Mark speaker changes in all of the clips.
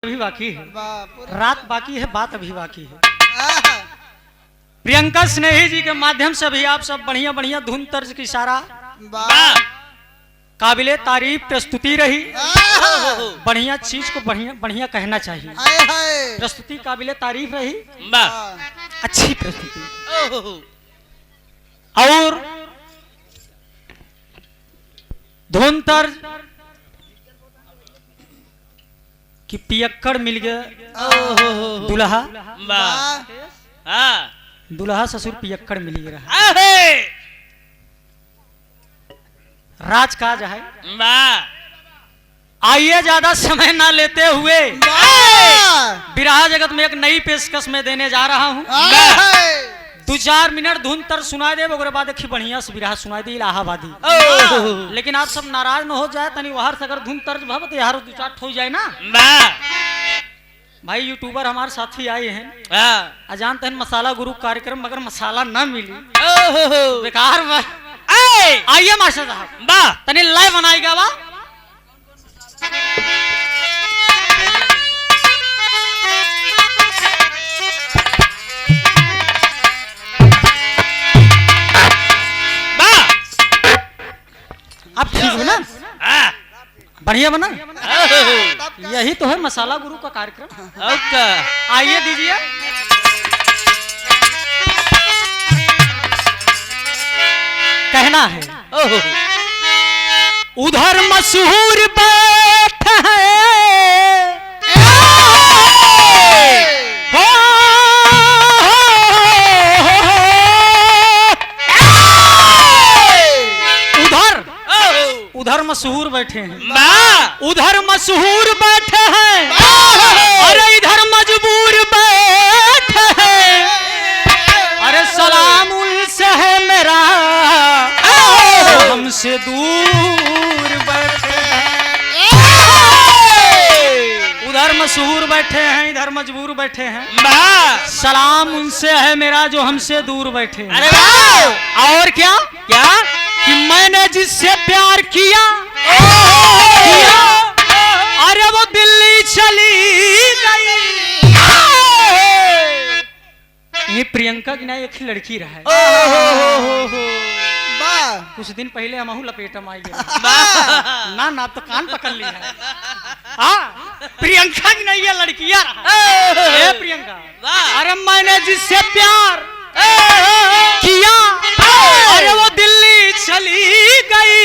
Speaker 1: अभी बाकी है, रात बाकी है, बात अभी बाकी है। प्रियंका स्नेही जी के माध्यम से भी आप सब बढ़िया बढ़िया धुन तर्ज की सारा काबिले तारीफ प्रस्तुति रही। बढ़िया चीज को बढ़िया बढ़िया कहना चाहिए। प्रस्तुति काबिले तारीफ रही, अच्छी प्रस्तुति। और धुन तर्ज कि पियक्कड़ मिल गया दुल्हा, दुल्हा ससुर पियक्कड़ मिल गया। राजकाज है। आइए ज्यादा समय ना लेते हुए बिरहा जगत में एक नई पेशकश में देने जा रहा हूँ। 2-4 मिनट धुन तर सुनाई दे, ओकरे बाद एक बढ़िया से बिरहा सुनाई दे इलाहाबादी। लेकिन आप सब नाराज न हो जाए, तनी वहां से अगर धुन तर्ज भव तो यार 2-4 हो जाए ना। भाई यूट्यूबर हमारे साथी आए हैं, अजानते हैं मसाला गुरु कार्यक्रम, मगर मसाला न मिली बेकार। आइए मास्टर साहब तनी लाइव बनाएगा वा। आप ठीक हो ना? बढ़िया बना। यही तो है मसाला गुरु का कार्यक्रम। आइए दीजिए। कहना है उधर मशहूर बैठ है, उधर मशहूर बैठे हैं, उधर मशहूर बैठे हैं, अरे इधर मजबूर बैठे हैं। अरे सलाम उनसे है मेरा हमसे दूर बैठे हैं। उधर मशहूर बैठे हैं, इधर मजबूर बैठे हैं। सलाम उनसे है मेरा जो हमसे दूर बैठे हैं। और क्या क्या कि मैंने जिससे प्यार किया, अरे वो दिल्ली चली गई। ये प्रियंका की ना एक ही लड़की रहा है। कुछ दिन पहले हम लपेटम आई गए ना तो कान पकड़ लिया है। प्रियंका की नहीं ये लड़कियां रहा। प्रियंका, अरे मैंने जिससे प्यार किया, अरे वो दिल्ली चली गई।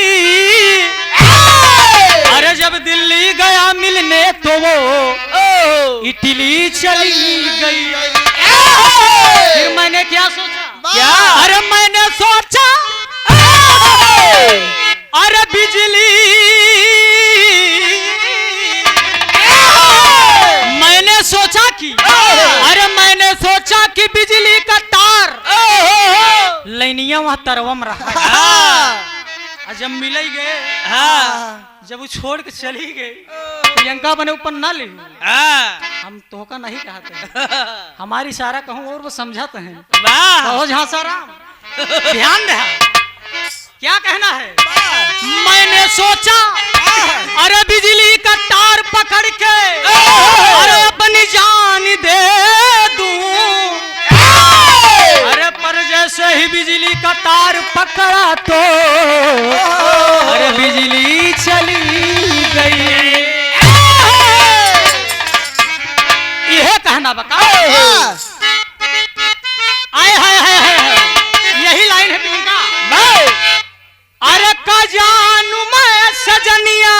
Speaker 1: अरे जब दिल्ली गया मिलने तो वो इटली चली गई। फिर मैंने क्या सोचा, क्या अरे मैंने सोचा अरे बिजली, मैंने सोचा कि अरे मैंने सोचा कि बिजली का तार लाइनिया वहां तरवम रहा। जब मिल ही गए, जब वो छोड़ के चली गई, प्रियंका बने ऊपर ना ले। हम तो का नहीं कहते, हमारी सारा कहूँ और वो समझाते हैं। तो झांसाराम ध्यान दे, क्या कहना है। मैंने सोचा अरे बिजली का तार पकड़ के अरे अपनी जान दे दूं। अरे पर जैसे ही बिजली का तार पकड़ा तो अरे बिजली चली गई। यह कहना बता। आए हाय हाय हाय, यही लाइन है प्रियंका। अरे का जानू मैं सजनिया,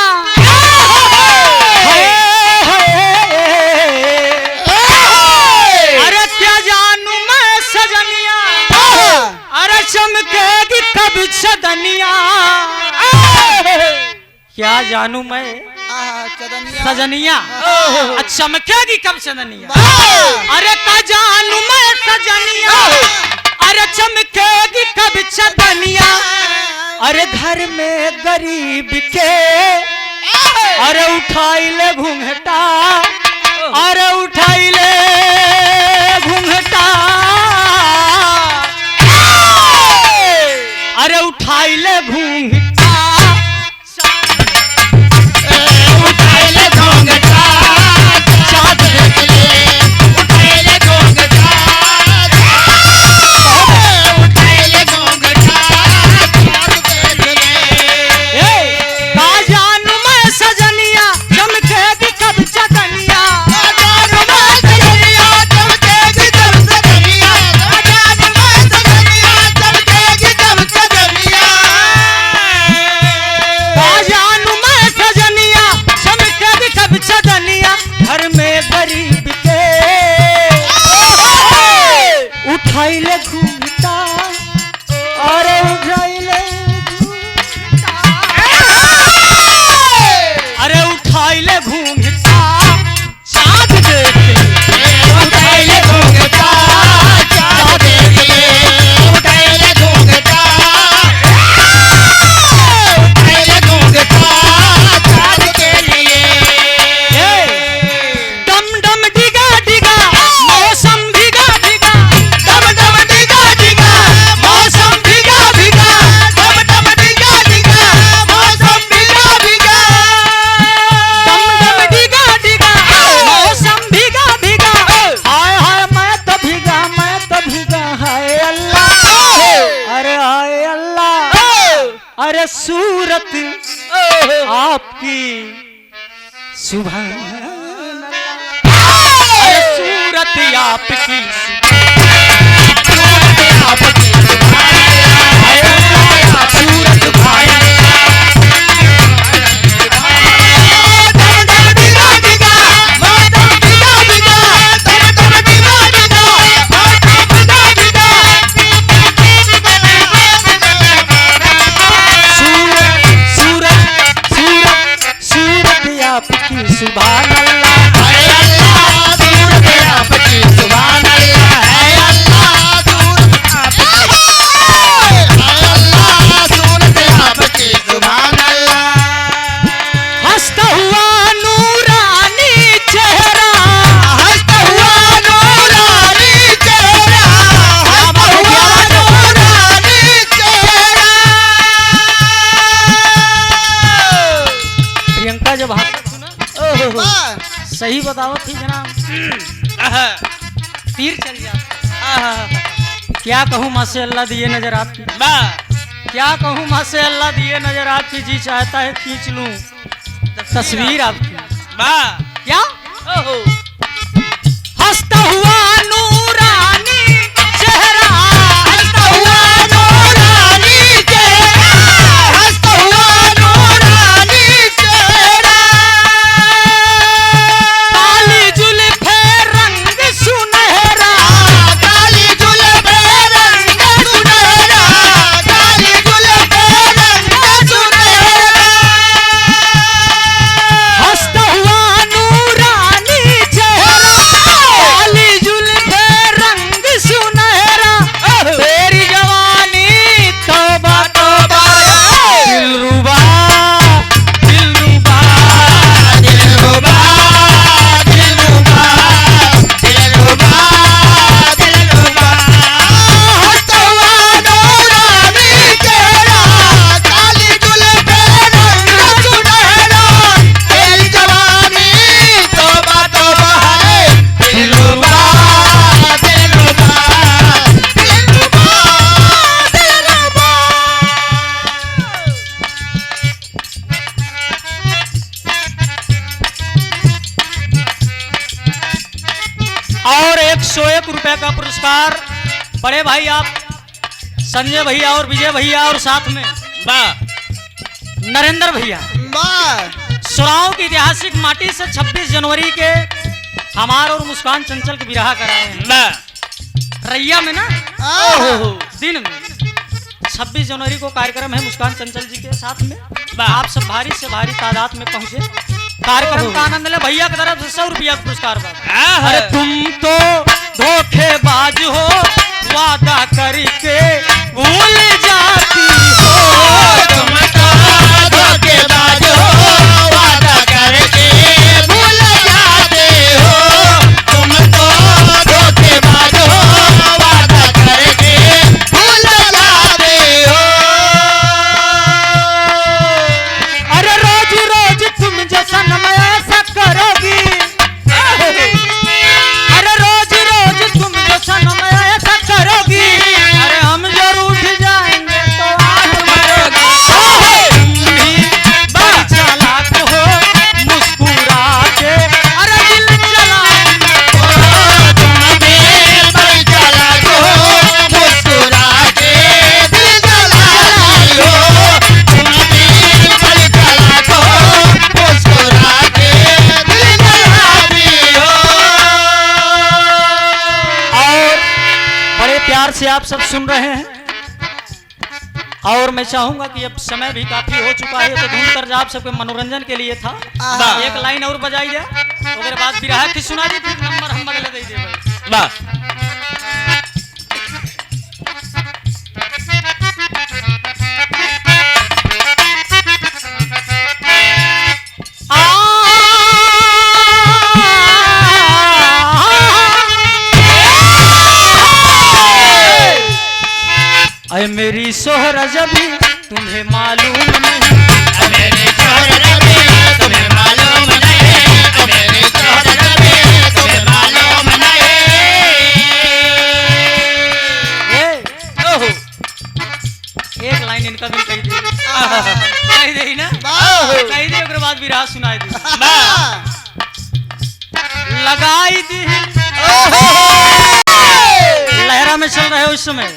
Speaker 1: अरे क्या जानू मैं सजनिया, अरे चमकेगी कब सजनिया। क्या जानू मैं सजनिया, चमकेगी कब सजनिया। अरे का जानू मैं सजनिया, अरे चमकेगी कब सजनिया। अरे घर में गरीब के अरे उठाई ले घूंघटा, अरे उठाई ले घूंघटा, अरे उठाई ले घूंघटा, उठाई ले घूंघटा। आपकी सुभान सूरत आपकी सूरत सुभान अल्लाह है अल्लाह सूरत आपकी सुभान अल्लाह है अल्लाह सूरत आपकी है अल्लाह सूरत आपकी सुभान अल्लाह हंसता हुआ नूरानी चेहरा हंसता हुआ नूरानी चेहरा हंसता हुआ नूरानी चेहरा प्रियंका जब सही बताओ थी जनाब तीर चल जाता क्या कहूँ मासे अल्लाह दिए नजर आपकी क्या कहूँ मासे अल्लाह दिए नजर आपकी जी चाहता है खींच लूं तस्वीर आपकी क्या हंसता हुआ नूरानी चेहरा हंसता हुआ नूरानी चेहरा हंसता हुआ नूरानी चेहरा और 101 रुपए का पुरस्कार बड़े भाई आप संजय भैया और विजय भैया और साथ में नरेंद्र भैया सुराव की ऐतिहासिक माटी से 26 जनवरी के हमार और मुस्कान चंचल के विराह कराए हैं रैया में ना दिन में 26 जनवरी को कार्यक्रम है मुस्कान चंचल जी के साथ में आप सब भारी से भारी तादाद में पहुंचे कार्यक्रम का आनंद ले भैया की तरफ से 100 रुपया पुरस्कार अरे तुम तो धोखेबाज हो वादा करके भूल जाती हो तुम तो धोखेबाज हो वादा करके भूल जाते हो तुम तो धोखेबाज हो वादा करके भूल जाते हो अरे रोज रोज तुम जो सनम ऐसा करोगी अरे रोज रोज तुम जो सनम ऐसा करोगी अरे हम जरूर उठ जाएंगे तो आज मरोगी तुम भी बड़ी चालाक हो मुस्कुरा के अरे दिल जलाएंगे तुम भी बड़ी चालाक हो मुस्कुरा के दिल जलाई हो तुम भी बड़ी चालाक हो मुस्कुरा के दिल जलाई हो और बड़े प्यार से आप सब सुन रहे हैं और मैं चाहूंगा कि अब समय भी काफी हो चुका है तो धुन तर्ज आप सबके मनोरंजन के लिए था एक लाइन और बजाई जाए उसके बाद विराह की सुना दी फिर नंबर हम बदले दे दिए अरे मेरी सोहरा जबी तुम्हें मालूम नहीं मेरी सोहरा जबी तुम्हें मालूम नहीं मेरी सोहरा जबी तुम्हें मालूम नहीं एक लाइन इनका भी कही दी ना कही दी उसके बाद लगाई दी लहरा में चल रहे हो इस समय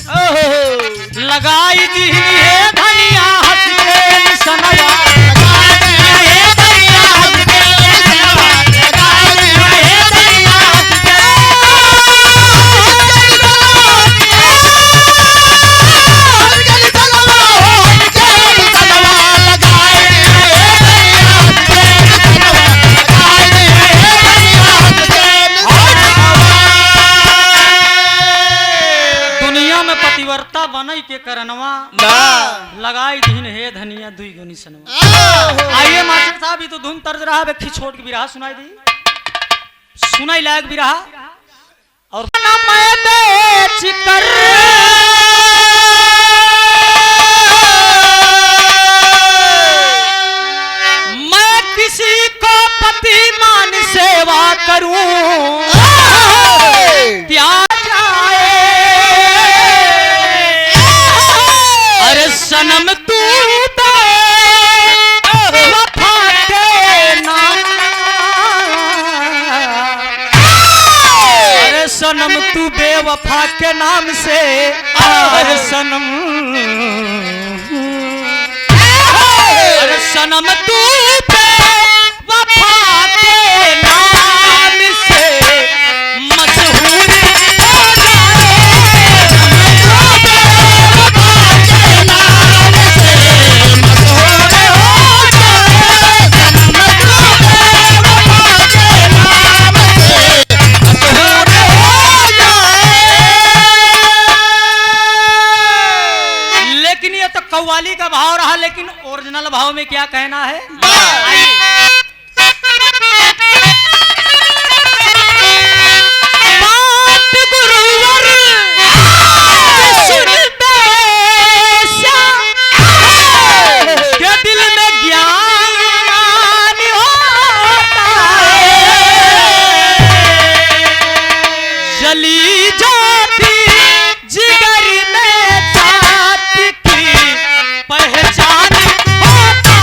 Speaker 1: लगाई दी है धनिया हंस के निसनवा बनई के करनवा लगाई दिन हे धनिया दुई गुनी सनवा। आइए मास्टर साहब, ये तो धुन तर्ज रहा, व्यक्ति छोड़ के भी रहा, सुनाई दी सुनाई लायक भी रहा। और मैं बेच कर मैं किसी को पति मान सेवा करूं त्याग सनम तू वफा के नाम अरे सनम तू बेवफा के नाम से अरे सनम अरे सनम तू बेवफा के नाम से मशहूर कव्वाली का भाव रहा, लेकिन ओरिजिनल भाव में क्या कहना है? बात गुरुवर सुन बेशा के दिल में ज्ञान होता है जली जाती जिगर में ताती पहचान होता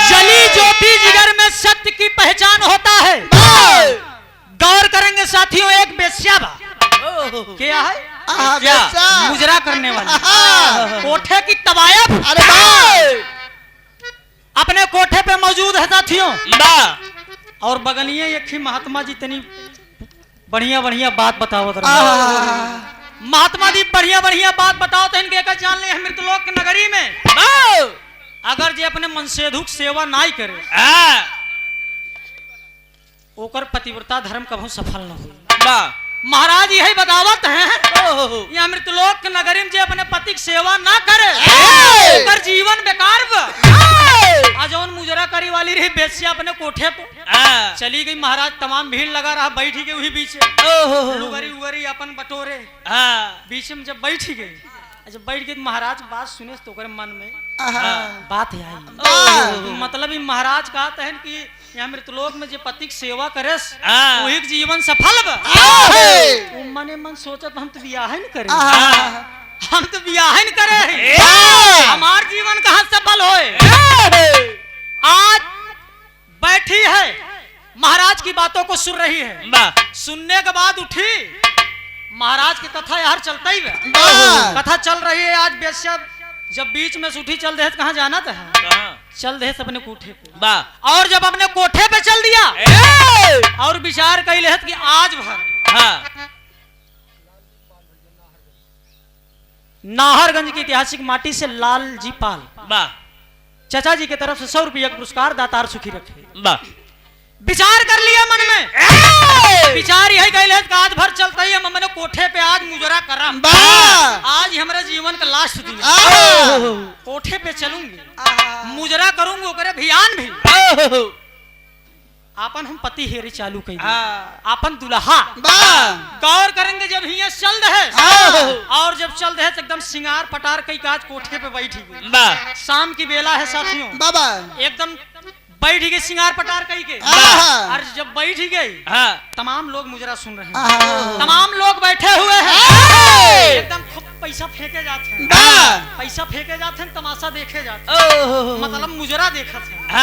Speaker 1: जली ज्योति जिगर में सत्य की पहचान होता है। गौर करेंगे साथियों, एक बेस्या क्या है? मुजरा करने वाली कोठे की तबायत अपने कोठे पे मौजूद है साथियों। और बगलिए एक ही महात्मा जी तनी बढ़िया बढ़िया बात बताओ। महात्मा जी बढ़िया बढ़िया बात बताओ तो इनके एक जान ले मृतलोक के नगरी में अगर जे अपने मनसेधुक सेवा नाई करे ओकर पतिव्रता धर्म कभी सफल न हो। महाराज यही बदावत है या मृतलोक के नगरी में जे अपने पति की सेवा ना करे ओकर जीवन बेकार आज मुजरा करी वाली रही बेसिया अपने कोठे पे चली गई। महाराज तमाम भीड़ लगा रहा, बैठी गई वही बीच लुगरी उगरी अपन बटोरे बीच में जब बैठी गई, जब बैठ गई महाराज बात सुने तो मन में बात आई। मतलब महाराज कहते हैं कि यहाँ मृतलोक में जो पति की सेवा करे वही जीवन सफल मने मन सोचत हम तो बियाह न करे, हम तो बियाह न करे, हमार जीवन कहाँ सफल होए। आज बैठी है महाराज की बातों को सुन रही है, सुनने के बाद उठी महाराज की कथा यार चलता ही कथा चल रही है। आज बेश्या जब बीच में उठी चल दे कहाँ जाना था, चल दे अपने कोठे पे और जब अपने कोठे पे चल दिया और विचार कही लेहत कि आज भर नाहरगंज की ऐतिहासिक माटी से लाल जी पाल चाचा जी की तरफ से 100 रुपया पुरस्कार दातार सुखी रखे। विचार कर लिया मन में, विचार यही कहले आज भर चलता ही हम मैंने कोठे पे आज मुजरा करा, आज हमारे जीवन का लास्ट दिन कोठे पे चलूंगी मुजरा करूंगी ओकरे अभियान भी आपन हम पति हेरे चालू कई आपन दुल्हा गौर करेंगे जब ही चल रहे और जब चल रहे एकदम सिंगार पटार कई काज कोठे पे बैठी गई। शाम की बेला है साथियों, एकदम बैठ गई सिंगार पटार कही के। और जब बैठ गई तमाम लोग मुजरा सुन रहे हैं, तमाम लोग बैठे हुए हैं, एकदम खूब पैसा फेंके जाते हैं, पैसा फेंके जाते हैं, तमाशा देखे जाते हैं, मतलब मुजरा देखा था।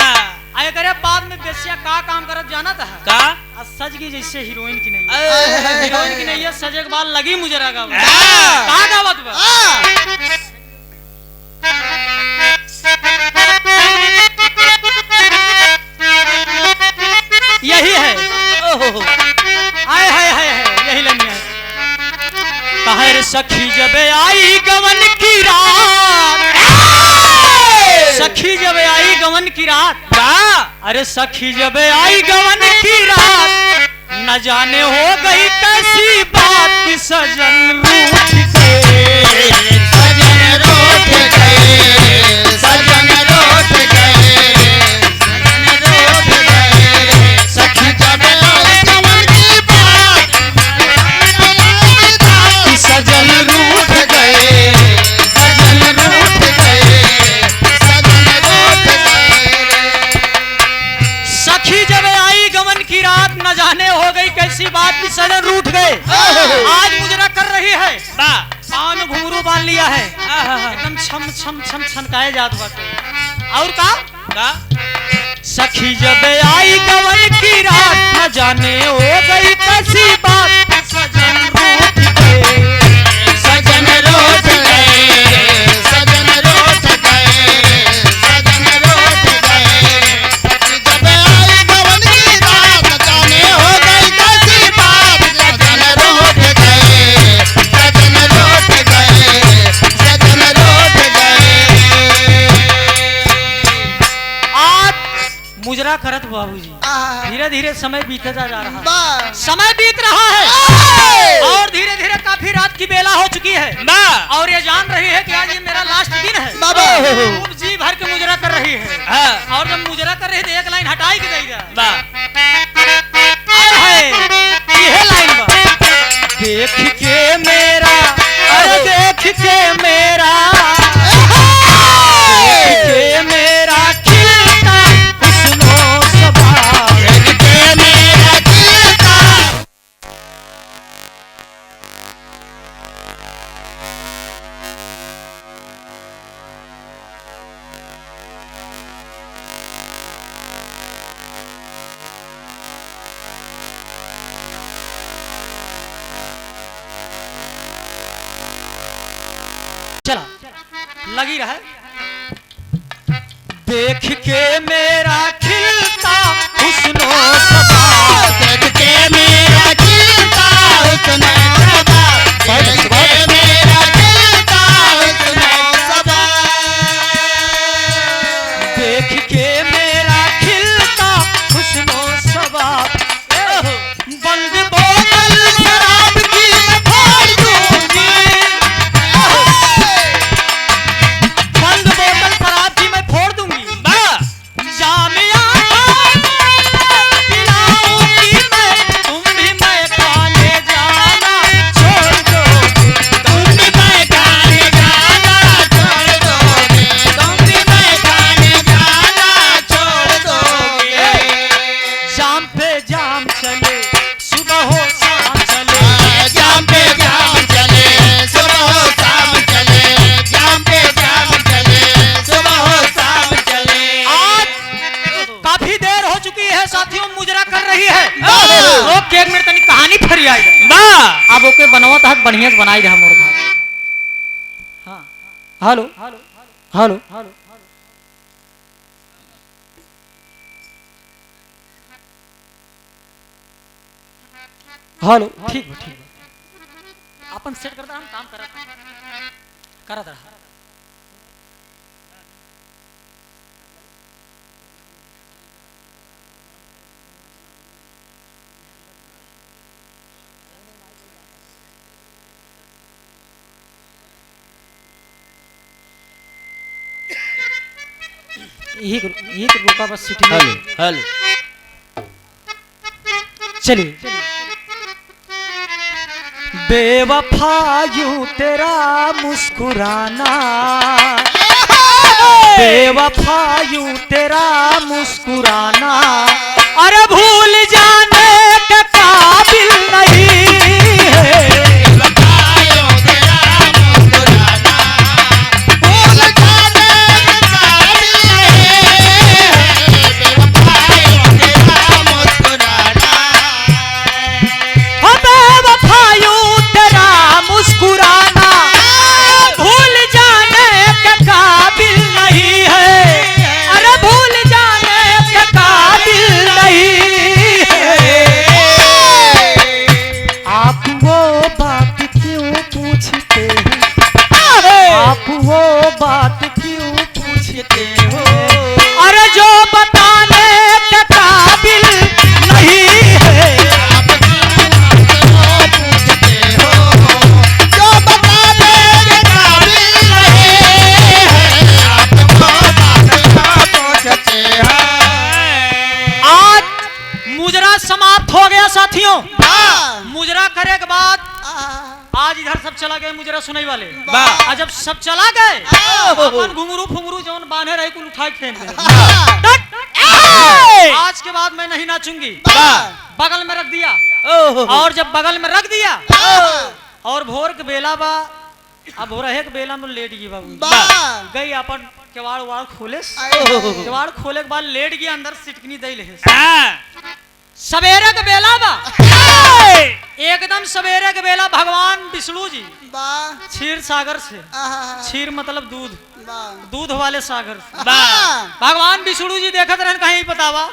Speaker 1: अरे बाद में बेसिया का काम करत जाना था का सज गई जैसे हीरोइन की नहीं है, हीरोइन की नहीं है, सजे के बाद लगी मुजरा का गावत बा। यही है आय हाय हाय यही लगी है। कहर सखी जब आई गवन की रात, सखी जब आई गवन की रात, अरे सखी जब आई गवन की रात, न जाने हो गई कैसी बात कि सजन रूठ गए, सजन रूठ गए, सजन रूठ गए, सजन रूठ गए। सखी जब आई गवन की बात कि सजन रूठ गए, सजन रूठ गए, सजन रूठ गए। सखी जब आई गवन की रात, न जाने हो गई कैसी बात कि सजन रूठ गए। आज मुजरा कर रही है, पाँव में घुंघरू बांध लिया है, एकदम छम छम छम छनकाए जात बाटे। और का सखी जब आई गवन की रात, न जाने हो गई कैसी बात सजन रूठ गए, सजन रूठ गए, सजन रूठ गए, सजन रूठ गए। जब आई गवन की रात, न जाने हो गई कैसी बात सजन रूठ गए, सजन रूठ गए, सजन रूठ गए। आज मुजरा करत बाबूजी, धीरे धीरे समय बीतता जा रहा है, समय बीत रहा है और धीरे धीरे काफी रात की बेला हो चुकी है और ये जान रही है कि आज ये मेरा लास्ट दिन है। खूब जी भर के मुजरा कर रही है और जब मुजरा कर रही है तो एक लाइन हटाई के देगा, ये लाइन बा। देख के मेरा, अरे देख के मेरा, देख के मेरा खिलता हुस्नो सबा, देख के मेरा खिलता। चला लगी रहा। देख के मेरा खिलता हुस्नो सबा, देख के मेरा खिलता हुस्नो सबा, देख के मेरा खिलता हुस्नो सबा, देख के मेरा खिलता हुस्नो सबा। बंद बोतल शराब की मैं फोड़ दूंगी, बंद बोतल शराब की मैं फोड़ दूंगी, जामिया पिलाऊंगी मैं, तुम भी मैं खाने जाना छोड़ दोगे, तुम भी मैं खाने जाना छोड़ दोगे, तुम भी मैं खाने जाना छोड़ दोगे। जाम पे जाम चले सुबह हो शाम चले, जाम पे जाम चले सुबह हो शाम चले, जाम पे जाम चले सुबह हो शाम चले। आज काफी देर हो चुकी है साथियों, मुजरा कर रही है। ओके एक मिनट तनी कहानी फरी आई अब ओके बनवत हाथ बढ़िया से बनाई रहा मोर भाई। हाँ हेलो हेलो हेलो ठीक बा ठीक बा, अपन सेट करता हम काम करत रहा। यही रुका बस सिटी में। हेलो चलिए। बेवफा यूं तेरा मुस्कुराना, बेवफायू तेरा मुस्कुराना अरे भूल जाने के काबिल नहीं है। समाप्त हो गया साथियों। मुजरा करे के बाद आज इधर सब चला गए मुजरा सुनाई वाले। आज जब सब चला गए अपन घुंगरू फुंगरू जौन बांधे रहे कुल उठाई फेंक दे। आज के बाद मैं नहीं नाचूंगी। बगल में रख दिया और जब बगल में रख दिया और भोर के बेला बा अब हो रहे के बेला में लेट गई बाबू गई अपन केवाड़ वाड़ खोले केवाड़ खोले के बाद लेट गया अंदर सिटकनी दे ले सवेरे के बेला बा एकदम सवेरे के बेला भगवान विष्णु जी क्षीर सागर से क्षीर मतलब दूध दूध वाले सागर से भगवान विष्णु जी देखत रहन कहीं बतावा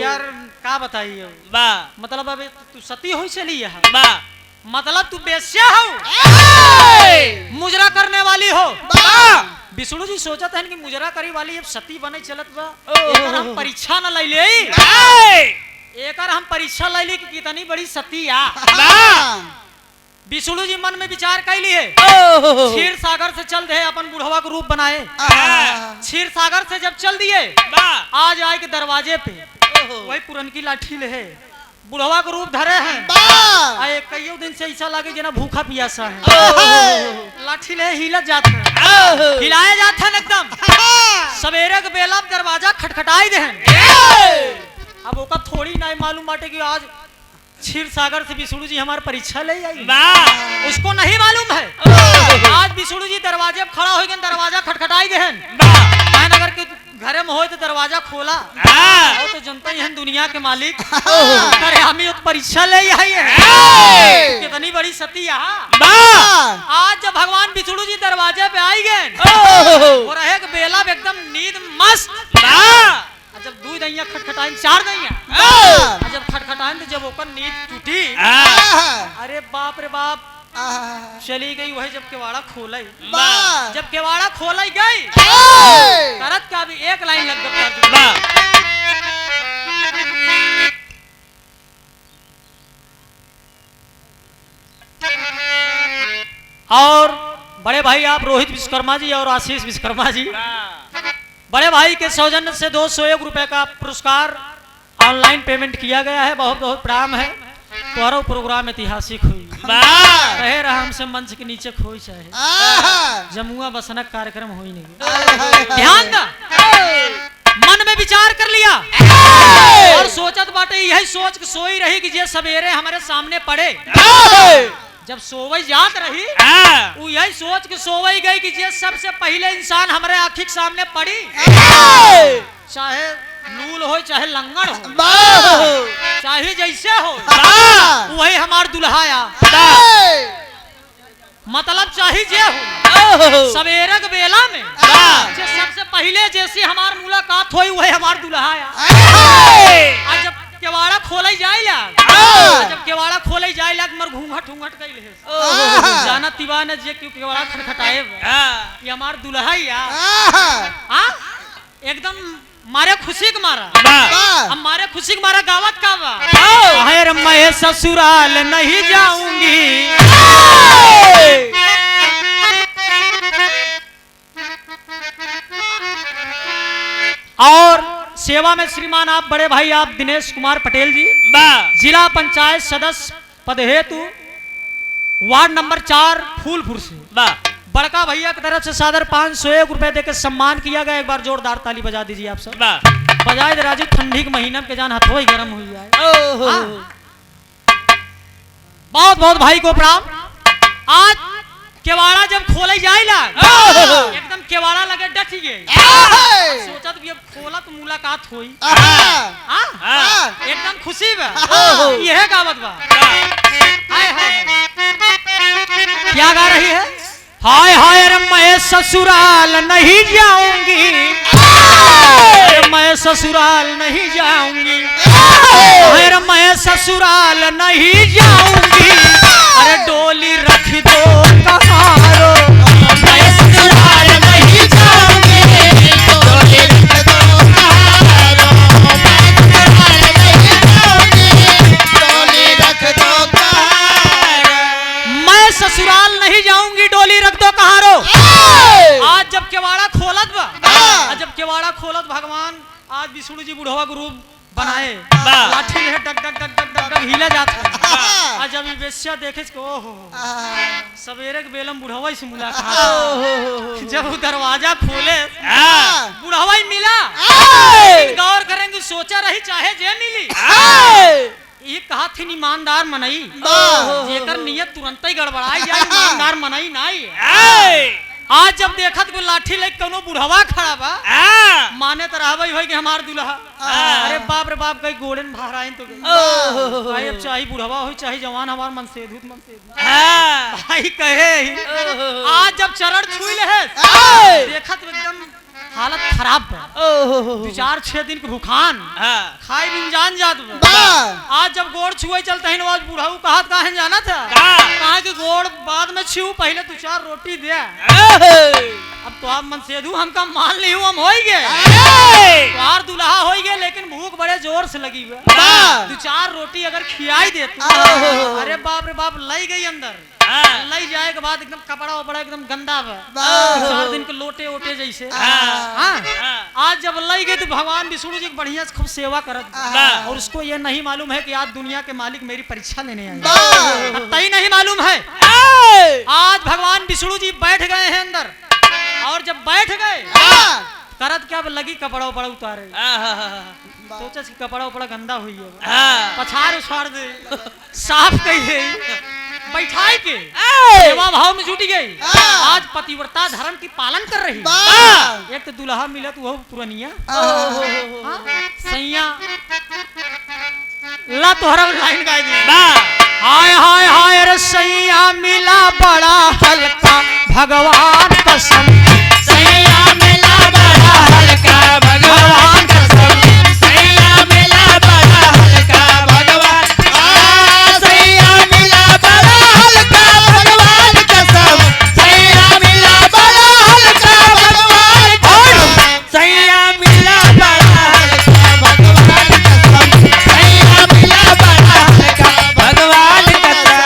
Speaker 1: यार का बताइए मतलब अबे तू सती हो चली है मतलब तू बेश्या हो मुजरा करने वाली हो। विष्णु जी सोचत है कि मुजरा करी वाली अब सती बने चलत बा एकर हम परीक्षा न ले ले एकर हम परीक्षा ले ली कि कितनी बड़ी सती आ। विष्णु जी मन में विचार कैली है क्षीर सागर से चल दे अपन बुढ़वा का रूप बनाए। क्षीर सागर से जब चल दिए आज आए के दरवाजे पे वही पुरनकी लाठी ले है बुढ़वा का रूप धरे हैं कईयों दिन से ऐसा लगे जना भूखा पियासा है लाठी ले हिलत जाते हैं हिलाए जाते हैं एकदम सवेरे के बेला दरवाजा खटखटाई दे अब ओका थोड़ी नहीं मालूम बाटे कि आज क्षीर सागर से विष्णु जी हमारे परीक्षा ले आई उसको नहीं मालूम है। आज विष्णु जी दरवाजे खड़ा हो गए दरवाजा खटखटाई दे अगर के घरे में हो तो दरवाजा खोला तो जनता ही है दुनिया के मालिक अरे हमें तो परीक्षा ले आई है कितनी बड़ी सती आज जब भगवान विष्णु जी दरवाजे पे आई गए और रहे बेला एकदम नींद मस्त जब दू दैया खटखटाइन चार दैया जब खटखटाइन तो जब ओकर नींद टूटी अरे बाप रे बाप चली गई वही जब केवाड़ा खोलाई जब केवाड़ा खोलाई गई करत का भी एक लाइन लग गई और बड़े भाई आप रोहित विश्वकर्मा जी और आशीष विश्वकर्मा जी बड़े भाई के सौजन्य से 201 रुपए का पुरस्कार ऑनलाइन पेमेंट किया गया है। बहुत बहुत प्रणाम है। तुम्हारा प्रोग्राम ऐतिहासिक हुई रहे रहा हमसे मंच के नीचे खोई चाहे जमुआ बसनक कार्यक्रम हो ही नहीं। ध्यान दा मन में विचार कर लिया और सोचत बाटे यही सोच के सोई रही कि जे सवेरे हमारे सामने पड़े जब सोवई जात रही वो यही सोच के सोवई गई कि जे सबसे पहले इंसान हमारे आँखी के सामने पड़ी चाहे लूल हो चाहे लंगड़ हो चाहे जैसे हो वही हमार दुल्हाया मतलब चाहे जे हो सवेरे के बेला में जे सबसे पहले जैसे हमार मुलाकात हुई वही हमार दुल्हाया। जब केवाड़ा खोले जाए जब केवाड़ा खोले जाए मर घूंघट घूंघट कैले जाना तिवा ने जे केवाड़ा खटखटाए ये हमार दुल्हा एकदम मारे खुशी के मारा हम मारे खुशी के मारा गावत का बा मैं ससुराल नहीं जाऊंगी और सेवा में श्रीमान आप बड़े भाई आप दिनेश कुमार पटेल जी जिला पंचायत सदस्य पद हेतु वार्ड नंबर 4 फूलपुर से बड़का भैया की तरफ से सादर 501 रुपए देकर सम्मान किया गया। एक बार जोरदार ताली बजा दीजिए आप सब। बजाए दे राजू, ठंडी के महीना में के जान हथो ही गर्म हुई है। बहुत बहुत भाई को प्रणाम। आज केवाड़ा जब खोले जाइला एकदम केवाड़ा लगे डट गए। सोचत भी अब खोला तो मुलाकात हुई। एकदम खुशी बा। यह गावत बा। हाय हाय क्या गा रही है? हाय हाय रे मैं ससुराल नहीं जाऊंगी, मैं ससुराल नहीं जाऊंगी, अरे मैं ससुराल नहीं जाऊंगी, अरे डोली रख दो कहारो, मैं ससुराल नहीं जाऊंगी, डोली रख दो कहारो, मैं ससुराल नहीं जाऊंगी, डोली रख दो कहारो। आज जब केवाड़ा खोलत बा, जब केवाड़ा खोलत भगवान आज विष्णु जी बुढ़वा के रूप बनाए, लाठी ले डग डग डग डग डग डग हिले जाता। आज जब ये वेश्या देखे को ओहो सवेरे के बेलम बुढ़वा से मुलाकात। जब वो दरवाजा खोले बुढ़वा ही मिला। गौर करेंगे सोचा रही चाहे जे मिली। ये कहा थी ईमानदार मनई, जेकर नियत तुरंत ही गड़बड़ाई जाए, ईमानदार मनई नहीं। आज जब देखत को लाठी लेके कोनो बुढ़वा खड़ा बा, माने तो रहबई होई कि हमार दुल्हा। अरे बाप रे बाप कई गोड़न भाराइन तो गई। भाई अब चाहे बुढ़वा होई चाहे जवान हमार मन से धूत भाई कहे। आज जब चरण छुई ले देखत एकदम हालत खराब बा। 4-6 दिन के भूखान खाई बिन जान जात बा। आज जब गोड़ छुए चलते हैं आज बुढ़ाऊ कहत काहे जाना था, कहा कि गोड़ बाद में छू पहले 2-4 रोटी दे। अब तो आप मन सेधु हमका मान ली हूँ, हम हो गए तुम्हार दुल्हा हो गए, लेकिन भूख बड़े जोर से लगी हुई। 2-4 रोटी अगर खिलाई दे अरे बाप रे बाप लई गई अंदर। लई जाए के बाद एकदम कपड़ा वपड़ा एकदम गंदा बा, 4 दिन के लोटे ओटे जैसे। आज जब लई गई तो भगवान विष्णु जी बढ़िया से खूब सेवा करत, और उसको ये नहीं मालूम है कि आज दुनिया के मालिक मेरी परीक्षा लेने आए। तई नहीं मालूम है। आज भगवान विष्णु जी बैठ गए हैं अंदर, और जब बैठ गए करत क्या लगी कपड़ा वपड़ा उतारे। सोचा कि कपड़ा वपड़ा गंदा हुई है, पछाड़ उछाड़ दे, साफ कही बैठाई के सेवा भाव में जुटी गई। आज पतिव्रता धर्म की पालन कर रही। एक तो दुल्हा मिलत वो पुरनिया सैया ला तोहरा लाइन गाय दी। हाय हाय हाय रे सैया मिला बड़ा हल्का भगवान कसम, सैया मिला बड़ा हल्का भगवान कसम, सैया मिला बड़ा हल्का भगवान, सैया मिला बड़ा हल्का भगवान कसम, सैया मिला बड़ा हल्का भगवान कसम, सैया मिला बड़ा हल्का भगवान कसम, सैया मिला बड़ा हल्का भगवान कसम।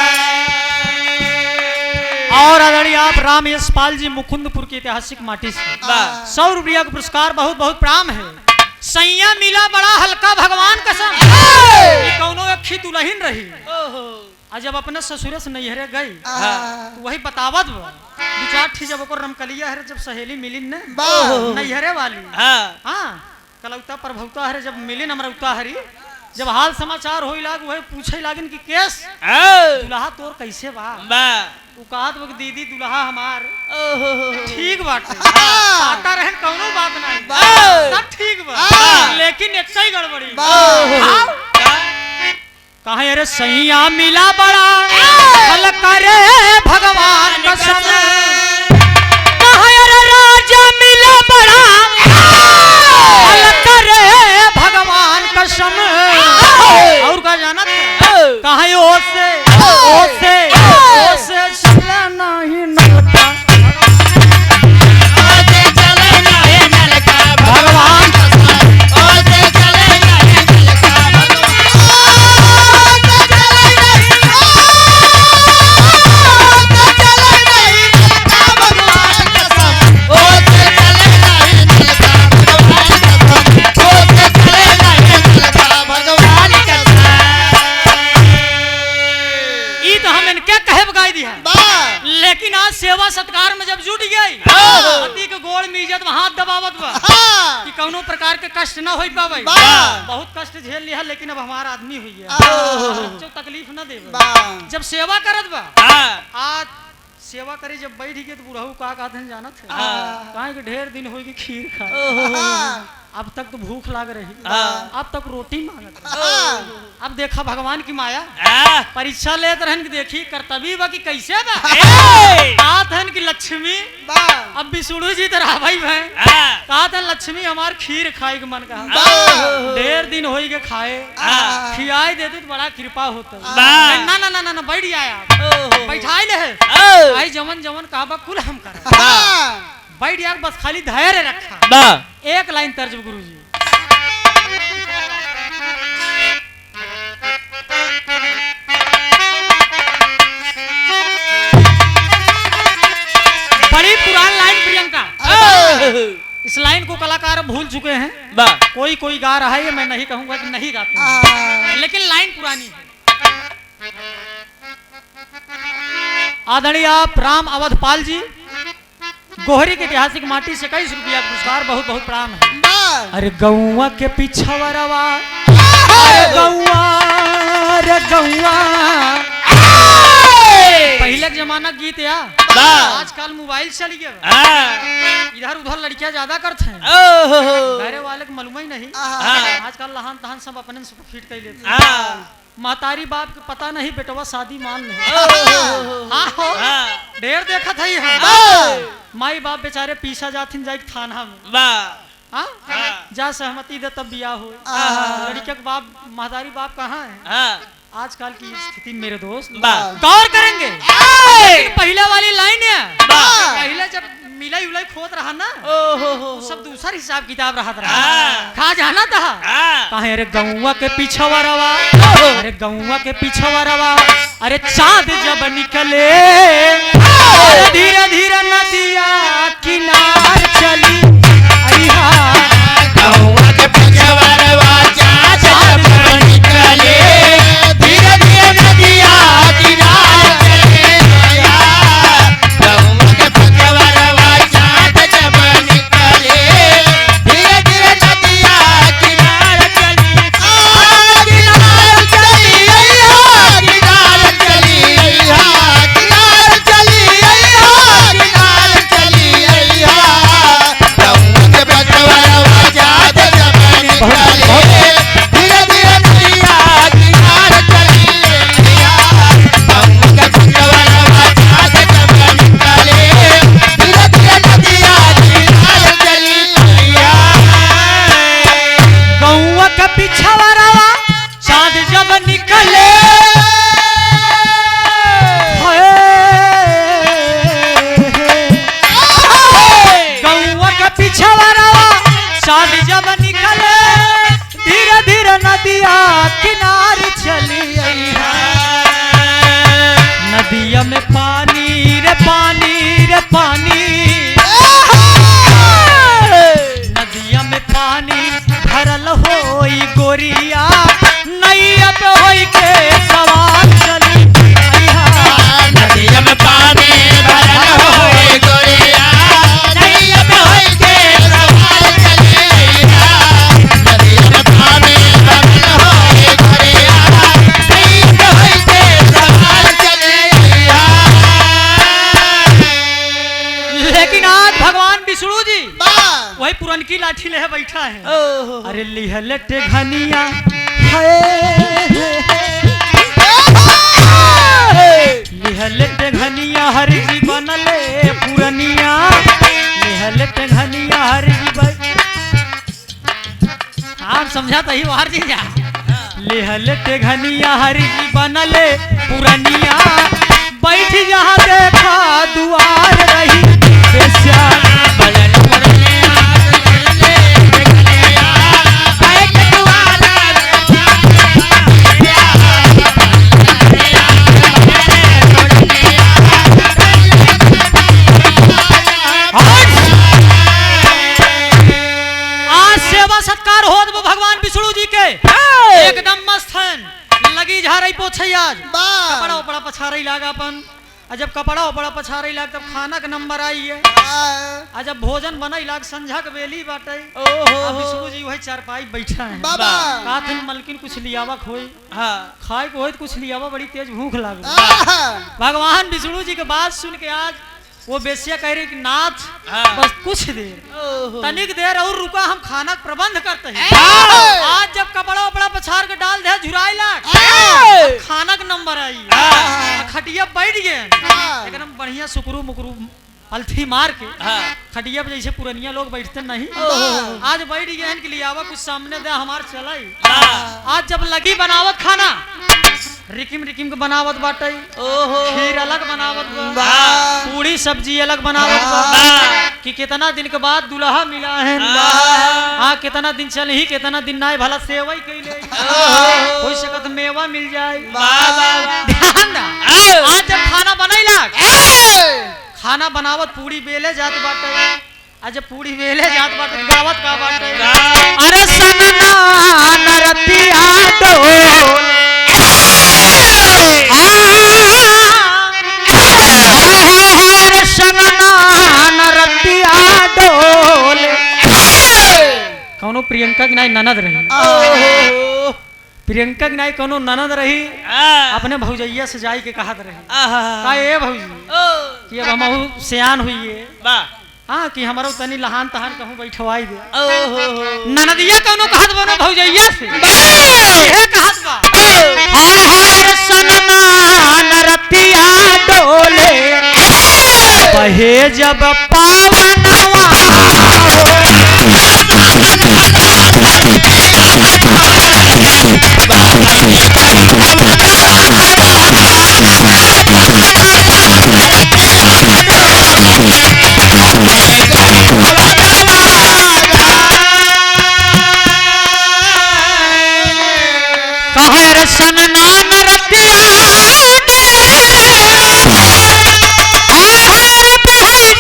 Speaker 1: और आदरणीय आप राम यशपाल जी मुकुंदपुर की ऐतिहासिक माटी से 100 रुपया का पुरस्कार बहुत बहुत प्रणाम है। सैया मिला बड़ा हल्का भगवान कसम। कौनो अखी दुल्हन रही आज जब अपने ससुरे से नैहरे गई तो वही बतावत 2-4 ठी जब ओकर रमकलिया है जब सहेली मिली न नैहरे वाली कलौता प्रभुता है जब मिली अमरौता हरी, जब हाल समाचार होई लाग वही पूछे लागिन कि केस दुल्हा तोर कैसे बा। उ कहत वो दीदी दुल्हा हमार ठीक बाटे, साता रहन कौनो बात नहीं, सब ठीक बा, लेकिन एक ही गड़बड़ी। कहे अरे सैया मिला बड़ा हल्का रे भगवान कसम, कहे अरे राजा मिला बड़ा हल्का रे भगवान कसम। और का जाना कहे ओसे ओसे ओसे चले नहीं नलका, ओसे चले नहीं नलका भगवान कसम, ओसे चले नहीं नलका भगवान, ओसे चले नहीं हम इनके कहे बगाई दिया। लेकिन आज सेवा सत्कार में जब जुट गई पति के गोड़ में इज्जत हाथ दबावत बा कि कौनो प्रकार के कष्ट न हो पावे। बहुत कष्ट झेल लिया लेकिन अब हमारा आदमी हुई है जो तकलीफ न दे। जब सेवा करत बा आज सेवा करे जब बैठ गए तो बुढ़ऊ का कहते हैं जानत है कहा कि ढेर दिन होगी खीर खा अब तक तो भूख लाग रही अब तक रोटी मांगत। अब देखा भगवान की माया परीक्षा लेत रहन की देखी कर्तव्य बा कि कैसे बा बात है कि लक्ष्मी अब विष्णु जी तो भाई भाई कहा था लक्ष्मी हमार खीर खाए के मन कहा ढेर दिन होई के खाए खियाए देते तो बड़ा कृपा होता। ना ना ना ना, ना बैठ आया बैठाई ले आई जमन जमन कहा कुल हम कर बैठ यार बस खाली धैर्य रखा। एक लाइन तर्ज गुरुजी बड़ी पुरानी लाइन प्रियंका इस लाइन को कलाकार भूल चुके हैं। कोई कोई गा रहा है ये मैं नहीं कहूंगा कि नहीं गाते लेकिन लाइन पुरानी है। आदरणीय आप राम अवधपाल जी गोहरी के ऐतिहासिक माटी से कई रुपया पुरस्कार बहुत बहुत प्रणाम है। अरे गौवा के पिछवरवा अरे गौवा पहले के जमाना गीत या आजकल मोबाइल चल गया इधर उधर लड़कियां ज्यादा करते हैं घरे वाले को मालूम ही नहीं। आजकल लहान तहान सब अपने फिट कर लेते हैं। महतारी बाप के पता नहीं बेटवा शादी मान नहीं ढेर देखा था माई बाप बेचारे पीछा जाथिन जाए थाना में जा सहमति दे तब बियाह हो। लड़के के बाप महतारी बाप कहाँ है आजकल की स्थिति मेरे दोस्त गौर करेंगे। पहले वाली लाइन है पहले जब मिलाई उलाई खोद रहा ना सब दूसरा हिसाब किताब रहा खा जाना था कहे अरे गौवा के पीछवा रवा अरे गौवा के पीछवा रवा अरे चाँद जब निकले धीरे धीरे नदिया किनार चली गौवा के पीछवा रवा चाँद जब निकले धीरे धीरे नदिया किनार चली गौवा के पीछवा रवा चाँद जब निकले धीरे धीरे नदिया किनार चली किनार चली किनार चली किनार चली किनार चली गौवा के पीछवा रवा चाँद जब निकले धीरे धीरे नदिया किनार चली गौवा के पीछवा रवा चाँद जब निकले धीरे धीरे नदिया किनार चली गौवा के पीछवा रवा चाँद जब निकले गौवा के पीछवा रवा चाँद जब निकले धीरे धीरे नदिया किनार चली नदिया में पानी रे पानी रे पानी नदिया में पानी भरल होई गोरिया नैया पे होई के सवार चली नदिया में पानी भरल होई गोरिया नैया पे होई के सवार चली नदिया में पानी भरल होई गोरिया नैया पे होई के सवार चली। लेकिन आज भगवान विष्णु जी वही पुरनकी लाठी ले बैठा है अरे लिहलटे घनिया लिहलटे घनिया हर जी बनले पुरनिया लिहलटे घनिया हर जी आप समझाता ही बाहर जी जा लिहलटे घनिया हर जी बनले पुरनिया बैठ जहाँ देखा दुआर रही बेस्या आज सेवा सत्कार हो भगवान विष्णु जी के एकदम मस्त हैं लगी झारई पोछई आज
Speaker 2: बा
Speaker 1: कपड़ा उपड़ा पछारई लागा अपन आ जब कपड़ा उपड़ा पछारई लाग तब खाना के नंबर आई है आ जब भोजन बनई लाग संझा के बेली बाटे अब विष्णु जी वही चारपाई बैठा है
Speaker 2: बाबा
Speaker 1: काथ मलकिन कुछ लियावा खोई खाए को होई तो कुछ लियावा बड़ी तेज भूख लाग भगवान विष्णु जी के बात सुन के आज वो बेसिया कह रही कि नाथ बस कुछ देर तनिक देर और रुका हम खाना का प्रबंध करते हैं आज जब कपड़ा उपड़ा पछार के डाल दे झुराई लाग खाना का नंबर आई खटिया बैठ गए एकदम बढ़िया सुकरू मुकरू अल्थी मार के खटिया पे जैसे पुरनिया लोग बैठते नहीं आज बैठ गए के लिए आवा कुछ सामने दे हमार चलाई आज जब लगी बनावत खाना रिकिम रिकिम के बनावत बाटे खीर अलग बनावत बा पूरी सब्जी अलग बनावत बा कि कितना दिन के बाद दुल्हा मिला है हाँ कितना दिन चल ही कितना दिन ना भला सेवई कैले कोई सकत मेवा मिल जाए ध्यान ना आज जब खाना बनैला खाना बनावत पूरी बेले जात बाटे आज पूरी बेले जात बाटे गावत का बाटे अरे सनना नरतिया डोल अरे सनना नरतिया डोल कौनो प्रियंका की नाई ननद रही प्रियंका की नाई कोनो ननद रही अपने भौजैया से जाई के कहत रही का ए भौजी कि अब हमहू सियान हुई है हाँ कि हमारो तनी लहान तहान कहूँ बैठवाई दे ननदिया कोनो कहत बनो भौजैया से ये कहत बा हाय हाय सनना नरतिया डोले बहे जब पावनवा सनना नरतिया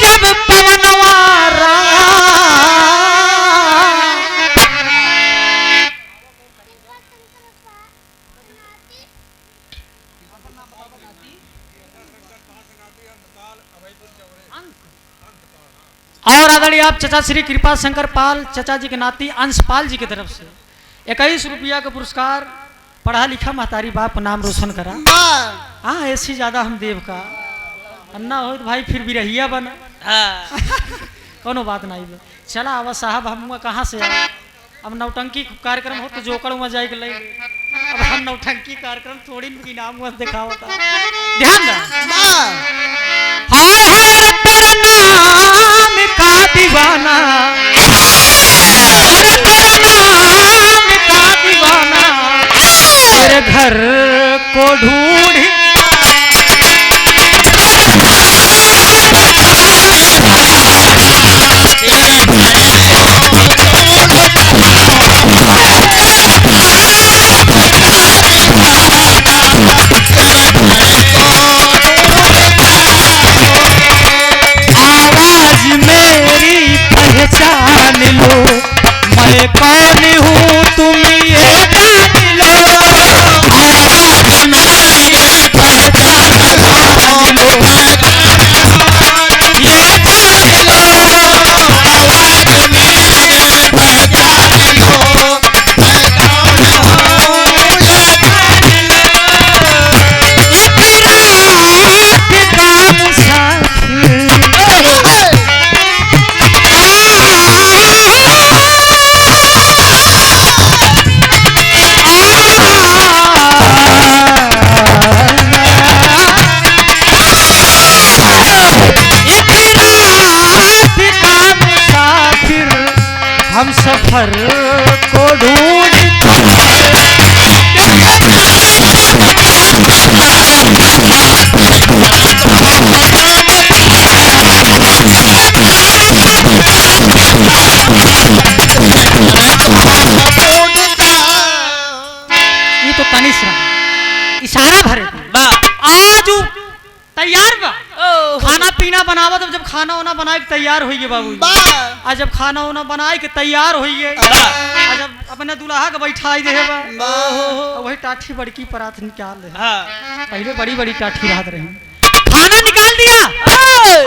Speaker 1: जब पवनवा और आदरणीय आप चचा श्री कृपा शंकर पाल चचा जी के नाती अंशपाल जी की तरफ से 21 रुपया का पुरस्कार पढ़ा लिखा महतारी बाप नाम रोशन करा हाँ ऐसी ज्यादा हम देव का अन्ना हो तो भाई फिर भी रहिया बना कोनो बात नहीं बे चला आवा साहब हम कहाँ से आए अब नौटंकी कार्यक्रम हो तो जोकड़ में जाए के लगे अब हम नौटंकी कार्यक्रम थोड़ी की नाम मत दिखावता ध्यान दे हाय हाय तेरा नाम का दीवाना तेरा नाम का दीवाना तेरे घर को ढूंढ आवाज मेरी पहचान लो मैं कौन हूँ तुम ये जान लो आवाज मेरी पहचान लो ये जान लो आवाज मेरी पहचान लो मैं कौन हूँ ये जान लो ये फिराक का मुसाफिर हम सफर को ढूंढते ये तो तनिष्क इशारा भरे आज तैयार बा खाना पीना बनावा तब जब खाना वाना बनाए के तैयार होइए बाबू आज जब खाना वाना बनाए के तैयार होइए आज जब अपने दुल्हा के बैठाई दे वही टाठी बड़की परात निकाल दे पहले बड़ी बड़ी टाठी रहत रही खाना निकाल दिया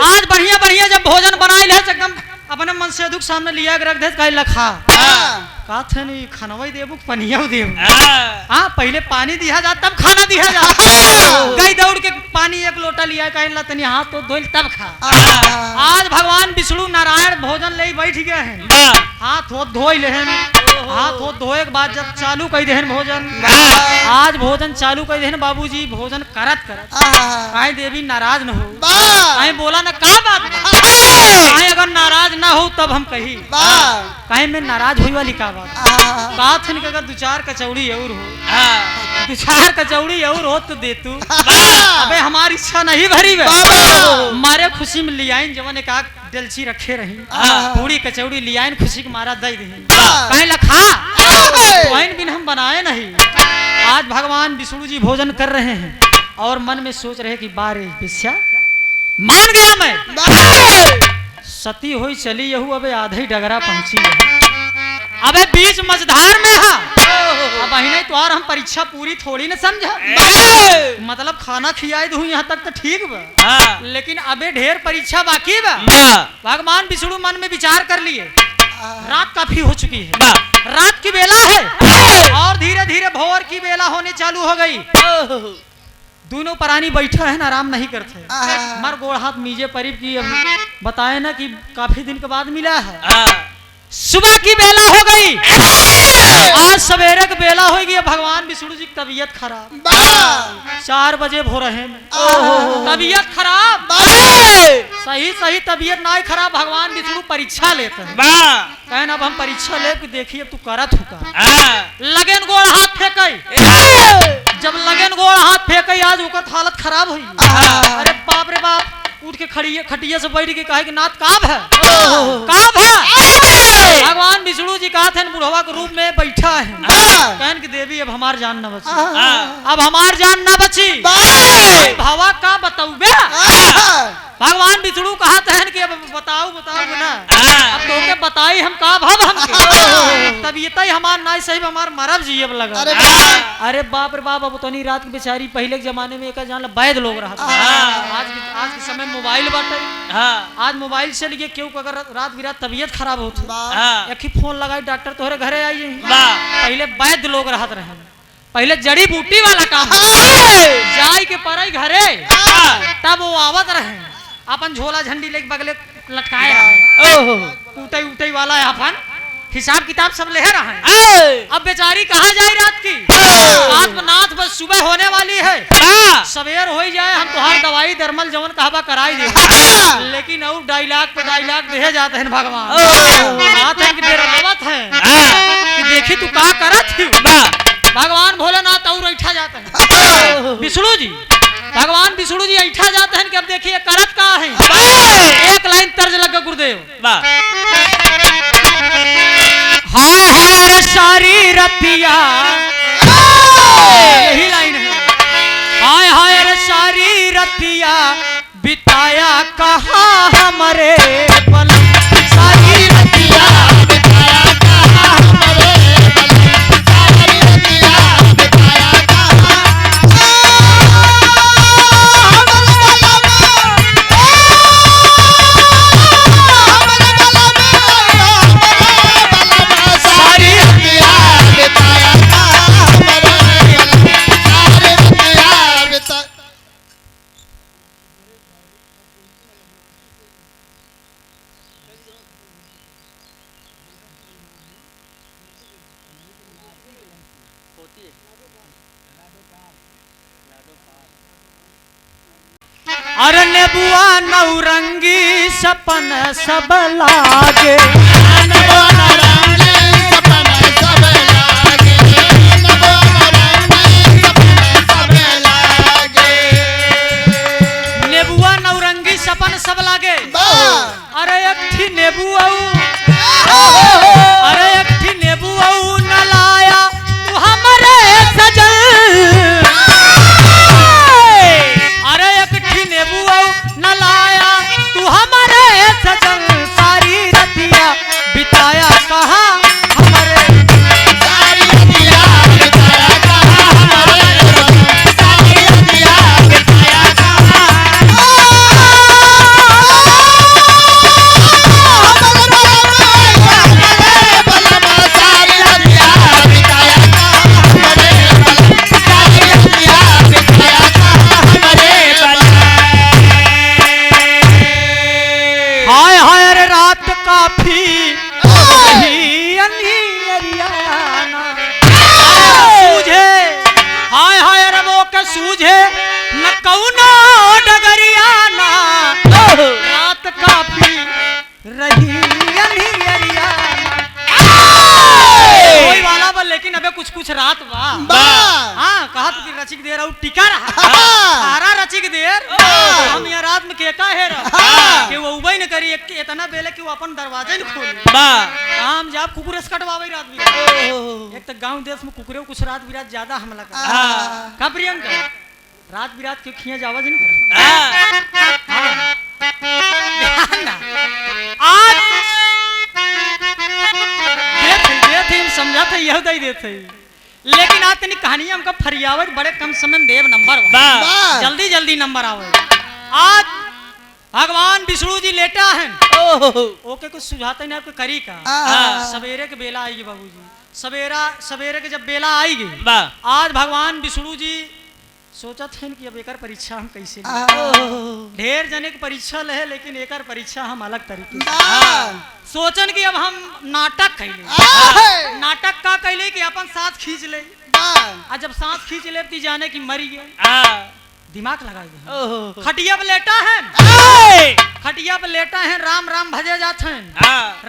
Speaker 1: आज बढ़िया बढ़िया जब भोजन बनाए ले एकदम अपने मन से दुख सामने लिया के रख दे कहे लखा का थे नहीं खानवा देबू पनिया देबू हाँ पहले पानी दिया जा तब खाना दिया जा गई दौड़ के पानी एक लोटा लिया कहे ला तनी हाथ तो धोइल तब खा आज भगवान विष्णु नारायण भोजन ले बैठ गए हैं हाथ हो धोई ले हाथ हो धोए के बाद जब चालू कर दे भोजन आज भोजन चालू कर दे बाबूजी भोजन करत करत कहीं देवी नाराज न हो कहीं बोला ना का बात कहीं अगर नाराज ना हो तब हम कही कहीं में नाराज हुई वाली का बात अगर दो चार कचौड़ी और हो दो चार कचौड़ी और हो तो दे तू अबे हमारी इच्छा नहीं भरी मारे खुशी में लियाइन जवन एक डलची रखे रही पूरी कचौड़ी लियाइन खुशी के मारा दे रही कहीं लखा वहीं बिन हम बनाए नहीं आज भगवान विष्णु जी भोजन कर रहे हैं और मन में सोच रहे कि बारे बिस्या मान गया मैं सती हुई चली यहू अबे आधे डगरा पहुंची है अबे बीच मझधार में है अब नहीं तो और हम परीक्षा पूरी थोड़ी न समझा मतलब खाना खियाए दूं यहाँ तक तो ठीक बा लेकिन अबे ढेर परीक्षा बाकी बा भगवान विष्णु मन में विचार कर लिए रात काफी हो चुकी है रात की बेला है और धीरे धीरे भोर की बेला होने चालू हो गई दोनों प्राणी बैठा है ना आराम नहीं करते मर गोड़ हाथ मीजे परीब की बताए ना कि काफी दिन के बाद मिला है सुबह की बेला हो गई आज सवेरे की बेला हो गई भगवान विष्णु जी की तबीयत खराब 4 बजे भो रहे तबीयत खराब सही सही तबीयत ना खराब भगवान विष्णु परीक्षा लेते हैं कहना अब हम परीक्षा ले देखिए तू करत हुका लगन गोड़ हाथ फेंक जब लगन गोड़ हाथ फेंक आज ओकर हालत खराब हुई अरे बाप रे बाप उठ के खटिया से बैठ के कहे कि नाथ काब है भगवान विष्णु जी कहा थे बुढ़वा के रूप में बैठा है कहन की देवी अब हमार जान न बची अब हमार जान न बची भावा का बताऊबे भगवान विष्णु कहा थे कि अब बताओ ना अब तो के बताई हम का भाव हम तबीयत ही हमार ना सही हमार मरब जीव लगा अरे बाप रे बाप अब तो नहीं रात की बेचारी पहले के जमाने में एक जान वैद लोग रहा आज के समय मोबाइल बाटे आज मोबाइल से लिए क्यों अगर रात बिरात तबीयत खराब होती एक ही फोन लगाई डॉक्टर तोहरे घरे आई पहले वैद लोग रहत रहे पहले जड़ी बूटी वाला काम जाई के परई घरे तब वो आवत रहे अपन झोला झंडी लेके बगले लटकाए रहे उठे वाला है अपन हिसाब किताब सब ले रहा है अब बेचारी कहाँ जाए रात की नाथ बस सुबह होने वाली है सवेर हो जाए हम तुम्हार दवाई दरमल जवन कहबा कराई दे लेकिन और डायलॉग पे डायलॉग दे जाते हैं भगवान बात है कि बेरवत है कि देखी तू का करत थी भगवान भोलेनाथ और ऐठा जाते हैं विष्णु जी भगवान विष्णु जी ऐठा जाते हैं कि अब देखिए करत का है एक लाइन तर्ज लगा गुरुदेव हाय हाय रे सारी रतिया यही लाइन है हाय हाय रे सारी रतिया बिताया कहाँ हमारे पल सारी रतिया बिताया कहाँ हमारे पल सारी रतिया बिताया कहाँ अरे नेबुआ नौरंगी सपन सब लागे नेबुआ नौरंगी सपन सब लागे नेबुआ नौरंगी सपन सब लागे अरे एक थी नेबू अरे एक थी नेबू न लाया तू हमारे सजन अरे एक थी नेबू न लाया सूझे न कौनो डगरिया ना रात काफी रही अंधियरिया कोई वाला बा लेकिन अबे कुछ कुछ रात बा हाँ कहा तो कि रचिक देर और टिका रहा सारा रचिक देर हम यहाँ रात में केका है कि वो उबई न करी इतना बेले कि वो अपन दरवाजा न खोले हम जाब कुकुरेस कटवावे रात बिरात एक तो गांव देश में कुकुरे कुछ रात बिरात ज्यादा हमला कर का प्रियंका रात बिरात क्यों खिया जावा जी नहीं आज देते समझा था यह दई देते लेकिन आज तनी कहानी हमका फरियावत बड़े कम समय में देव नंबर जल्दी जल्दी नंबर आवे आज भगवान विष्णु जी लेटा है ओके कुछ सुझाते नहीं आपको करी का सवेरे के बेला आएगी बाबूजी सवेरे के जब बेला आएगी आज भगवान विष्णु जी सोचा थे कि अब एकर परीक्षा हम कैसे ढेर जने की परीक्षा ले लेकिन एकर परीक्षा हम अलग तरीके से सोचन कि अब हम नाटक कैले नाटक का कैले कि अपन सांस खींच ले और जब सांस खींच ले ती जाने की मरी गए दिमाग लगा खटिया पे लेटा है खटिया पे लेटा है राम राम भजे जाते हैं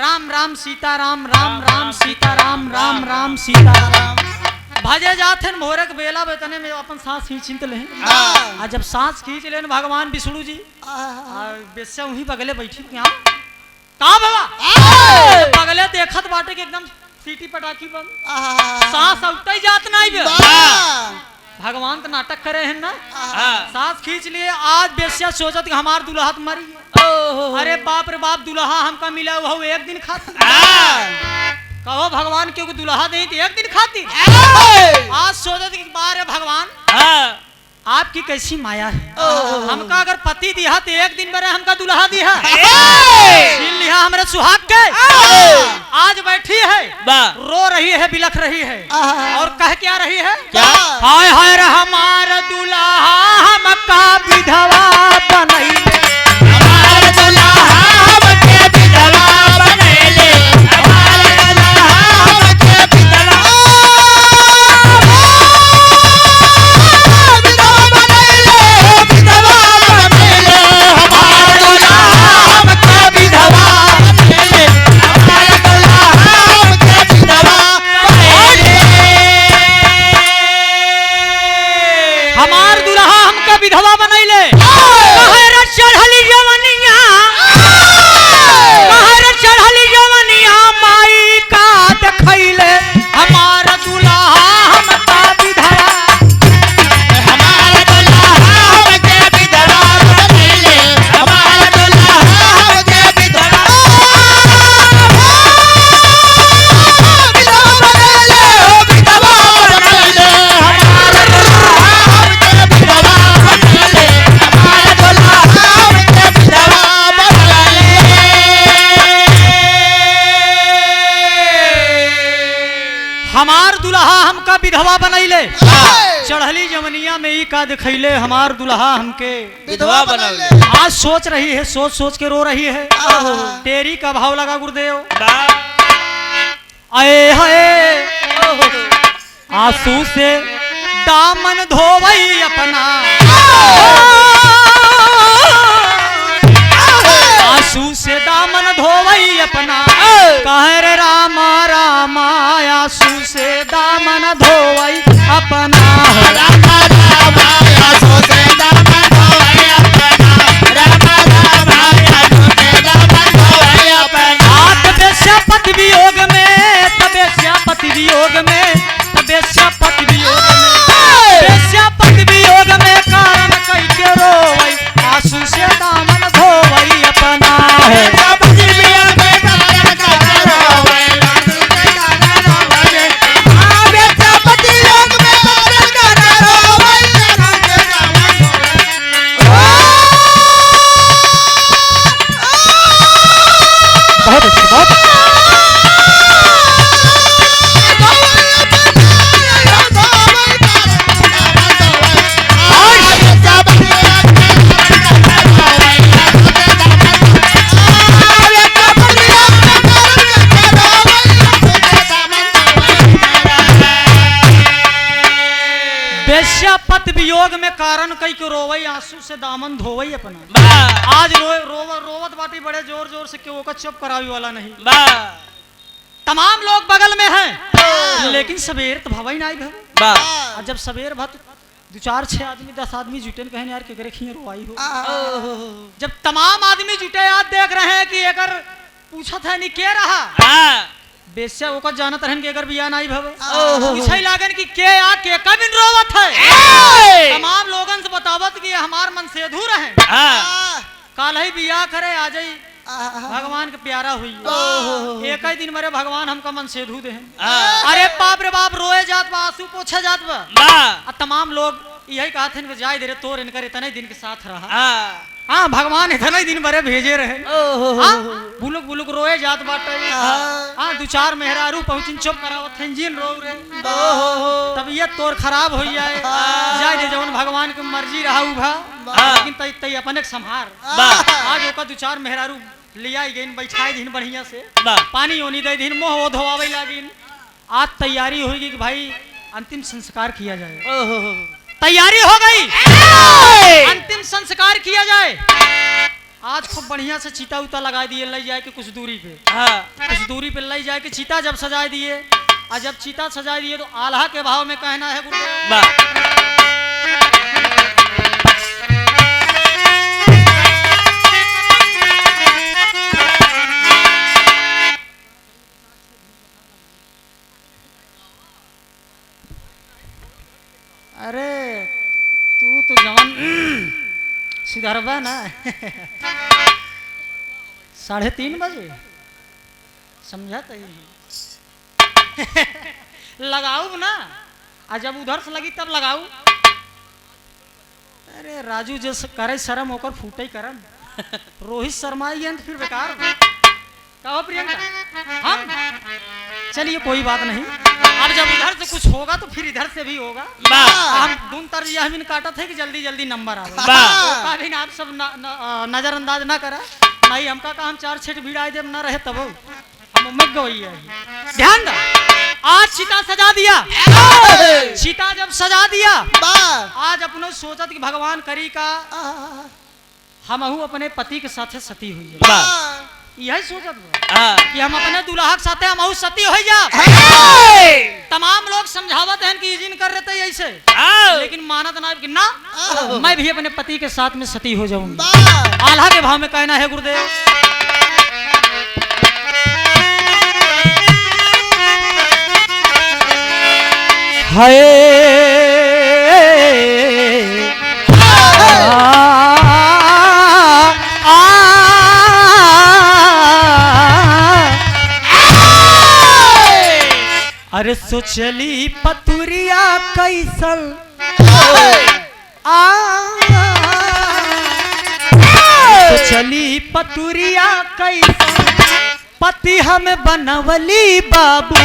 Speaker 1: राम राम सीता राम राम राम सीता राम राम राम सीता राम भजे जाते मोहरक बेला बेतने में अपन सांस खींच ले आ जब सांस खींच ले भगवान विष्णु जी बेस्या वहीं बगले बैठी क्या कहा बाबा बगले देखत बाटे के एकदम सीटी पटाखी बंद सांस उठते ही जात नहीं भगवान तो नाटक करे हैं ना सांस खींच लिए आज बेस्या सोचत कि हमार दुल्हा मरी अरे बाप रे बाप दुल्हा हमका मिला वो एक दिन खाती कहो भगवान क्योंकि दुल्हा नहीं तो एक दिन खाती आज सोचत कि बारे भगवान आपकी कैसी माया है हमका अगर पति दिया तो एक दिन मेरे हमका दुल्हा दिया छीन लिया हमारे सुहाग के आज बैठी है रो रही है बिलख रही है और कह क्या रही है हाय हाय रे हमारा दुल्हा हमका विधवा बनैले हमारा दुल्हा हमके विधवा बनैले विधवा बनैले चढ़ली जवनिया माई का देखैले हमारा दुल्हा हमका विधवा हमारा दुल्हा हमके विधवा बनैले हमारा दुल्हा हमके विधवा विधवा बनैले हमारा दुल्हा हमके हमार दुल्हा हमका विधवा बनैले चढ़ली जवनिया में ही का दिखैले हमार दुल्हा हमके
Speaker 2: विधवा बनैले
Speaker 1: आज सोच रही है सोच सोच के रो रही है तेरी का भाव लगा गुरुदेव आए हाय आंसू से दामन धोवई अपना आंसू से दामन धोवई अपना कहर रामा रामा आंसू से दामन धोवई अपना
Speaker 2: रामा रामा आंसू से दामन धोवई अपना रामा रामा आंसू से दामन धोवई अपना
Speaker 1: तबेश्यापति वियोग में तबेश्यापति वियोग में तबेश्यापति वियोग में तबेश्यापति वियोग में कारण कई के रोवई आंसू से दामन धोवई अपना है
Speaker 2: वियोग
Speaker 1: वियोग में कारण कई को रोवई आंसू से दामन धोवई अपना।
Speaker 2: वाह
Speaker 1: आज रोवत बाटी बड़े जोर जोर से क्यों का चुप करावी वाला नहीं।
Speaker 2: वाह
Speaker 1: तमाम लोग बगल में हैं लेकिन सवेर तो भवई नहीं भव।
Speaker 2: वाह
Speaker 1: और जब सवेर भत 2-4-6 आदमी 10 आदमी जुटे कहने यार के खिए रोवाई हो। जब तमाम आदमी जुटे याद देख रहे हैं कि अगर पूछत है नहीं के रहा बेस्या ओकर जानत रहन के अगर बिया नहीं भव पूछे लागन कि के आ के कबिन रोवत है। तमाम लोगन से बतावत कि हमार मन से अधूर है काल ही बिया करे आ जाई भगवान के प्यारा हुई एक ही दिन मरे भगवान हमका मन से धू दे। अरे बाप रे बाप रोए जात बा आंसू पोछे जात बा। तमाम लोग यही कहते हैं कि जाए दे रे तोर इनकर इतने दिन के साथ रहा। हाँ भगवान इतने दिन बड़े भेजे रहे। बुलुक बुलुक रोए जात बाटे। हाँ 2-4 मेहरारू पहुंचिन चुप करावत इंजिन रो रे तबीयत तोर खराब हो जाए दे जवन भगवान की मर्जी रहा उभा लेकिन तई तई अपने संभार। आज ओका 2-4 मेहरारू लिया गईन बैठाई दिन बढ़िया से पानी ओनी दे दिन मोह धोवावे लागिन। आज तैयारी होगी कि भाई अंतिम संस्कार किया जाए। तैयारी हो गई अंतिम संस्कार किया जाए। आज खूब बढ़िया से चीता उता लगा दिए ले जाए कि कुछ दूरी पे कुछ दूरी पे ले जाए कि चीता जब सजा दिए और जब चीता सजा दिए तो आल्हा के भाव में कहना है गुरुदेव अरे तू तो जवान सुधरबा ना 3:30 बजे समझा तो लगाऊ ना आ जब उधर से लगी तब लगाऊ। अरे राजू जैसे करे शर्म होकर फूटे करम रोहित शर्मा ही फिर बेकार कहो प्रियंका हम चलिए कोई बात नहीं। अब जब उधर से कुछ होगा तो फिर इधर से भी होगा। हम दून तर यह भी काटा थे कि जल्दी जल्दी नंबर आवे भी आप सब नजरअंदाज ना करा नहीं हमका का हम 4-6 भीड़ आए जब ना रहे तब हम उम्मीद गई है। ध्यान दो आज चीता सजा दिया। चीता जब सजा दिया आज अपने सोचत कि भगवान करी का हमहू अपने पति के साथे सती हुई है। यही सोचत कि हम अपने दुल्हा के साथे हमहू सती हो जा। तमाम लोग समझावत हैं कि जिन कर रहे थे ऐसे लेकिन मानत ना कि ना मैं भी अपने पति के साथ में सती हो जाऊंगी। आल्हा के भाव में कहना है गुरुदेव हाय अरे सोचली पतुरिया कैसल सोचली पतुरिया कैसल पति हम बनवली बाबू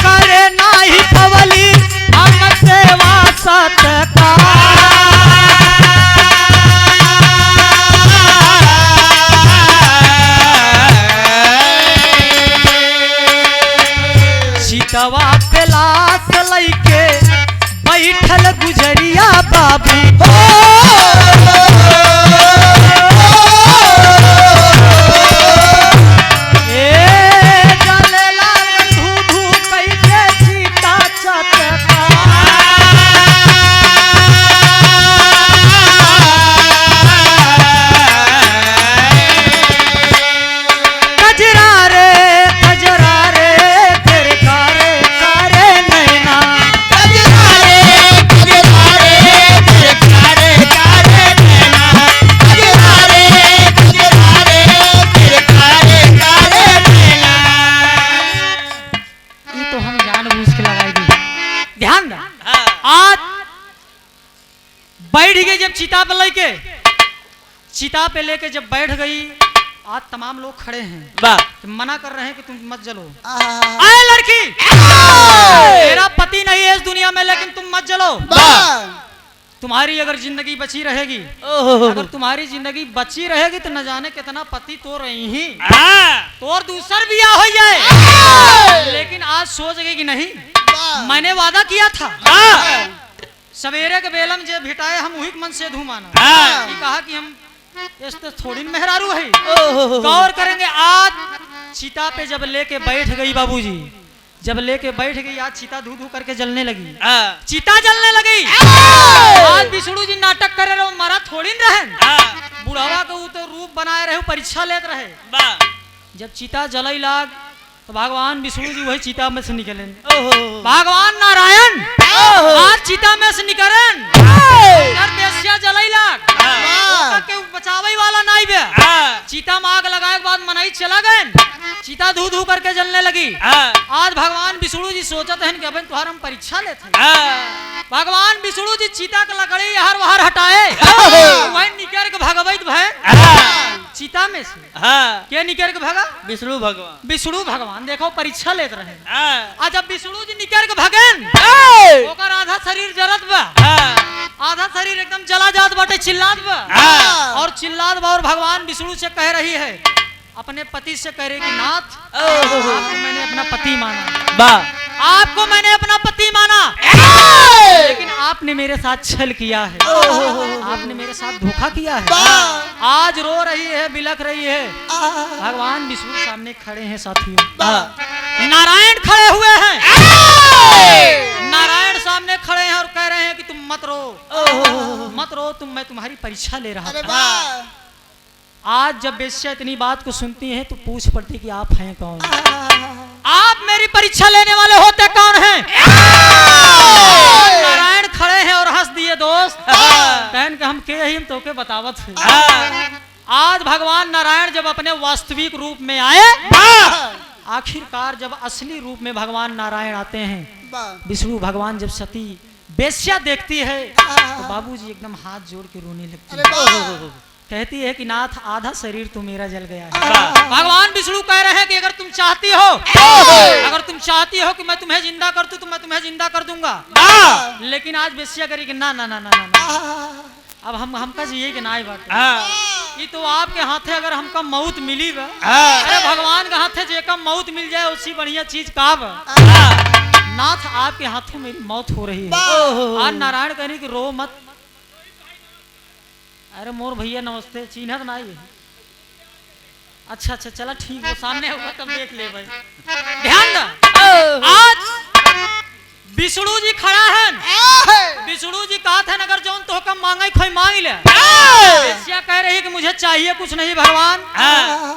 Speaker 1: करे नाही पवली हम सेवा सत्कार। सीतवा पे लाश लइके बैठल गुजरिया बाबू बैठ गई जब चिता पे लेके चिता पे लेके जब बैठ गई आज तमाम लोग खड़े हैं मना कर रहे हैं कि तुम मत जलो। आए लड़की तेरा पति नहीं है इस दुनिया में लेकिन तुम मत जलो। तुम्हारी अगर जिंदगी बची रहेगी, अगर तुम्हारी जिंदगी बची रहेगी तो न जाने कितना पति तो रही ही तो और दूसर बिया हो जाए। लेकिन आज सोच गई कि नहीं, मैंने वादा किया था सवेरे के बेलम जे भिटाए हम वही मन से धूमाना कि कहा कि हम इस तो थोड़ी मेहरारू है। गौर करेंगे आज चिता पे जब लेके बैठ गई बाबूजी, जब लेके बैठ गई आज चिता धू धू करके जलने लगी, चिता जलने लगी। आज विष्णु जी नाटक करे रहो, मरा थोड़ी न रहे, बुढ़ावा को तो रूप बनाए रहे, परीक्षा लेते रहे। जब चिता जलई लाग तो भगवान विष्णु जी वही चिता में से निकले, भगवान नारायण आज चिता में से निकलन बेस्या जलई लाग के बचावे वाला नहीं बे। चिता में आग लगाए के बाद मनाई चला गए, चिता धू धू करके जलने लगी। आज भगवान विष्णु जी सोचते हैं कि अब तुहार हम परीक्षा लेते हैं। भगवान विष्णु जी चिता के लकड़ी हर बाहर हटाए, वही निकर के भगवत भय चिता में से क्या निकर के भगा
Speaker 2: विष्णु भगवान,
Speaker 1: विष्णु भगवान देखो परीक्षा लेते रहे। आज जब विष्णु जी निकर के भगन ओकर आधा शरीर जरत बा, आधा शरीर एकदम जला जात बाटे, चिल्लात बा और चिल्लात बा और भगवान विष्णु से कह रही है, अपने पति से कह रही कि नाथ आपको मैंने अपना पति माना, आपको मैंने अपना पति माना, लेकिन आपने मेरे साथ छल किया है, आपने मेरे साथ धोखा किया है। आज रो रही है, बिलख रही है। भगवान विष्णु सामने खड़े हैं साथियों, नारायण खड़े हुए हैं, नारायण सामने खड़े हैं और कह रहे हैं कि तुम मत रो, मत रो, मैं तुम्हारी परीक्षा ले रहा था। आज जब बेश्या इतनी बात को सुनती हैं तो पूछ पड़ती कि आप हैं कौन, आप मेरी परीक्षा लेने वाले होते कौन हैं? नारायण खड़े हैं और हंस दिए दोस्त, कहन के हम के ही हम तो के बतावत है। आज भगवान नारायण जब अपने वास्तविक रूप में आए, आखिरकार जब असली रूप में भगवान नारायण आते हैं, विष्णु भगवान जब सती बेश्या देखती है तो बाबूजी एकदम हाथ जोड़ के रोने लगती है, कहती है कि नाथ आधा शरीर तो मेरा जल गया है। भगवान विष्णु कह रहे हैं कि अगर तुम चाहती हो, अगर तुम चाहती हो कि मैं तुम्हें जिंदा कर दूं तो मैं तुम्हें जिंदा कर दूंगा, लेकिन आज बेश्या करी कि ना ना ना ना ना, अब हमका चाहिए कि ना ही बात ये तो आपके हाथे अगर हमका मौत मिली बा, अरे भगवान के हाथे जेका मौत मिल जाए उससे बढ़िया चीज का बा। नाथ आपके हाथों में मौत हो रही है। आज नारायण कह रही कि रो मत, अरे मोर भैया नमस्ते, चिन्हत नहीं है, अच्छा अच्छा चला ठीक वो सामने होगा तब देख ले भाई, ध्यान दे। आज विष्णु जी खड़ा है, विष्णु जी कहा था अगर जौन तो कम मांगे खोई मांग ले, बेश्या कह रही कि मुझे चाहिए कुछ नहीं भगवान,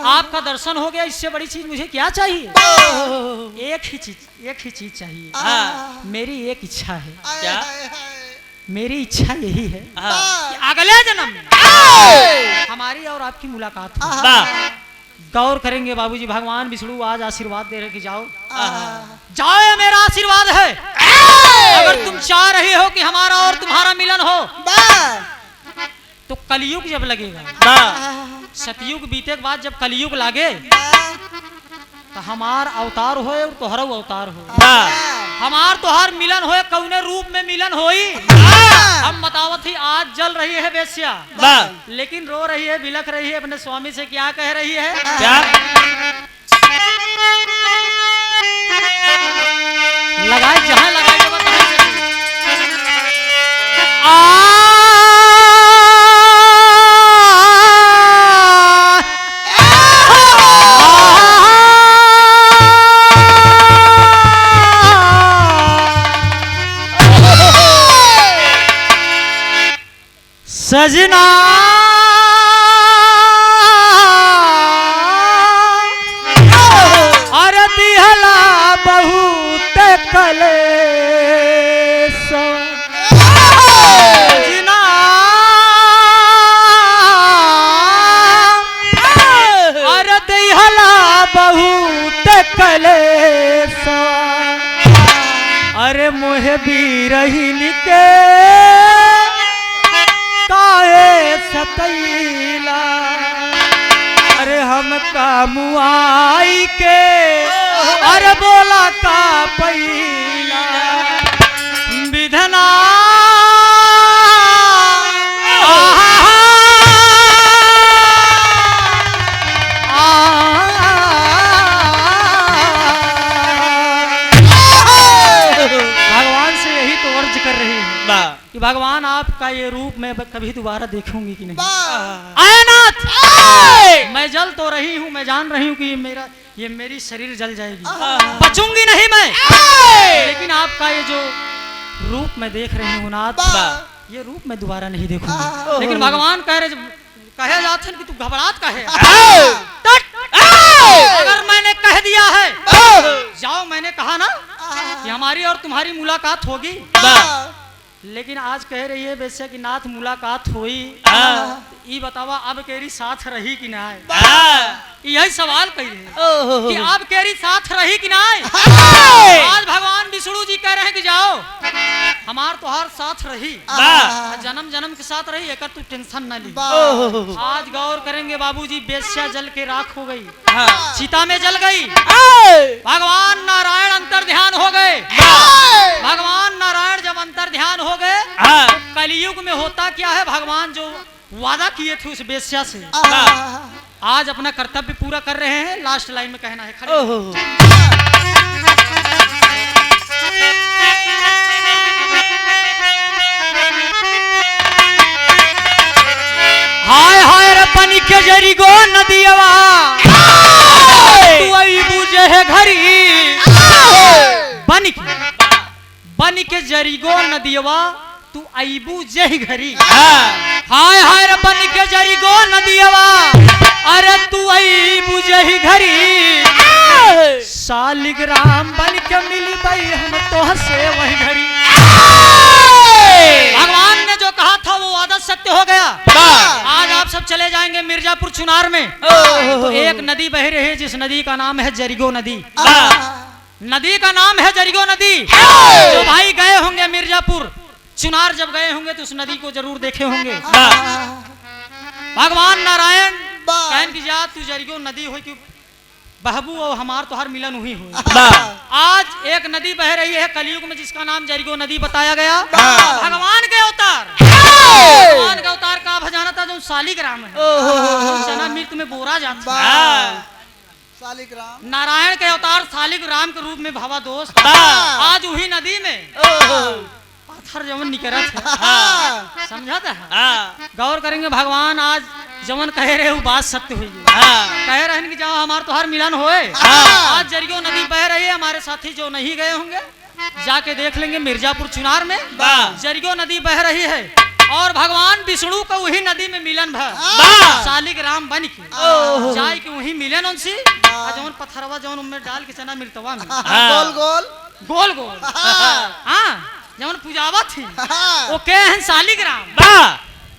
Speaker 1: आपका दर्शन हो गया, इससे बड़ी चीज मुझे क्या चाहिए? एक ही चीज चाहिए, मेरी एक इच्छा है। क्या? मेरी इच्छा यही है कि अगले जन्म में हमारी और आपकी मुलाकात हो। गौर करेंगे बाबूजी, भगवान विष्णु आज आशीर्वाद दे रहे कि जाओ जाओ, ये मेरा आशीर्वाद है। अगर तुम चाह रहे हो कि हमारा और तुम्हारा मिलन हो तो कलयुग जब लगेगा, सतयुग बीते के बाद जब कलयुग लागे तो हमार अवतार होए और तोहरा अवतार हो, हमार तोहार मिलन होए, कौने रूप में मिलन होई हम बतावत ही। आज जल रही है बेश्या, लेकिन रो रही है, बिलख रही है, अपने स्वामी से क्या कह रही है? क्या लगाए जहां लगाए सजना अरे दिहला बहुत कलेश, सजना अरे दिहला बहुत कलेश, अरे मोहे बिरहिन के सतैला, अरे हम का मुआई के अरे बोला का पैला विधना भगवान आपका ये रूप मैं कभी दोबारा देखूंगी कि नहीं।
Speaker 2: वाह
Speaker 1: आयनाथ, मैं जल तो रही हूँ, मैं जान रही हूँ कि ये मेरी शरीर जल जाएगी, बचूंगी नहीं मैं, लेकिन आपका ये जो रूप मैं देख रही हूँ नाथ, ये रूप मैं दोबारा नहीं देखूंगी। लेकिन भगवान कहे जाते हैं कि तू घबरात काहे? अगर मैंने कह दिया है जाओ, मैंने कहा ना कि हमारी और तुम्हारी मुलाकात होगी, लेकिन आज कह रही है वैसे कि नाथ मुलाकात हुई, ये बतावा अब केरी साथ रही कि ना? यही सवाल कही कि अब केरी साथ रही कि ना? आज भगवान विष्णु जी कह रहे हैं कि जाओ हमार तोहार साथ रही, जन्म जन्म के साथ रही, एक तू टेंशन ना ली। आज गौर करेंगे बाबूजी, बेश्या जल के राख हो गई, सीता में जल गई, भगवान नारायण अंतर ध्यान हो गए। भगवान नारायण जब अंतर ध्यान हो गए तो कलयुग में होता क्या है, भगवान जो वादा किए थे उस बेश्या से आज अपना कर्तव्य पूरा कर रहे हैं। लास्ट लाइन में कहना है, हाय हाय रे पानी के जरी गो नदियावा तू आई बुझे है घरी, बन के जरी गो नदियावा तू आईबू जही घरी। हाय हाय रे बन के जरी गो नदियावा, अरे तू आईबू जही घरी, सालिग्राम बन के मिली भाई हम तो से वही घरी। भगवान ने जो कहा था वो वादा सत्य हो गया। आज आप सब चले जाएंगे मिर्जापुर चुनार में, तो एक नदी बह रही है जिस नदी का नाम है जरिगो नदी। नदी का नाम है जरिगो नदी। जो भाई गए होंगे मिर्जापुर चुनार, जब गए होंगे तो उस नदी को जरूर देखे होंगे। भगवान नारायण कहन की जा तू जरिगो नदी हो कि बहबू और हमार तो हर मिलन हुई हो। आज एक नदी बह रही है कलयुग में जिसका नाम जरिगो नदी बताया गया। भगवान के अवतार, भगवान का अवतार का भजाना था जो सालिग्राम है, चना मिर्च में बोरा जाता है। नारायण के अवतार सालिग्राम के रूप में भावा दोस्त आज वही नदी में पत्थर जमन निकलत है, समझा था। गौर करेंगे भगवान आज जमन कह रहे हो बात सत्य हुई, कह रहे हैं कि जाओ हमार तो हर मिलन होए। आज जरिगो नदी बह रही है, हमारे साथी जो नहीं गए होंगे जाके देख लेंगे मिर्जापुर चुनार में जरिगो नदी बह रही है और भगवान विष्णु का वही नदी में मिलन भा सालिग्राम बन के जाए के वही मिलन उनसे जौन पत्थरवा जौन उनमें डाल के चना मिर्तवा में
Speaker 2: गोल गोल
Speaker 1: गोल गोल हाँ जौन पूजावा थी वो के हैं सालिग्राम।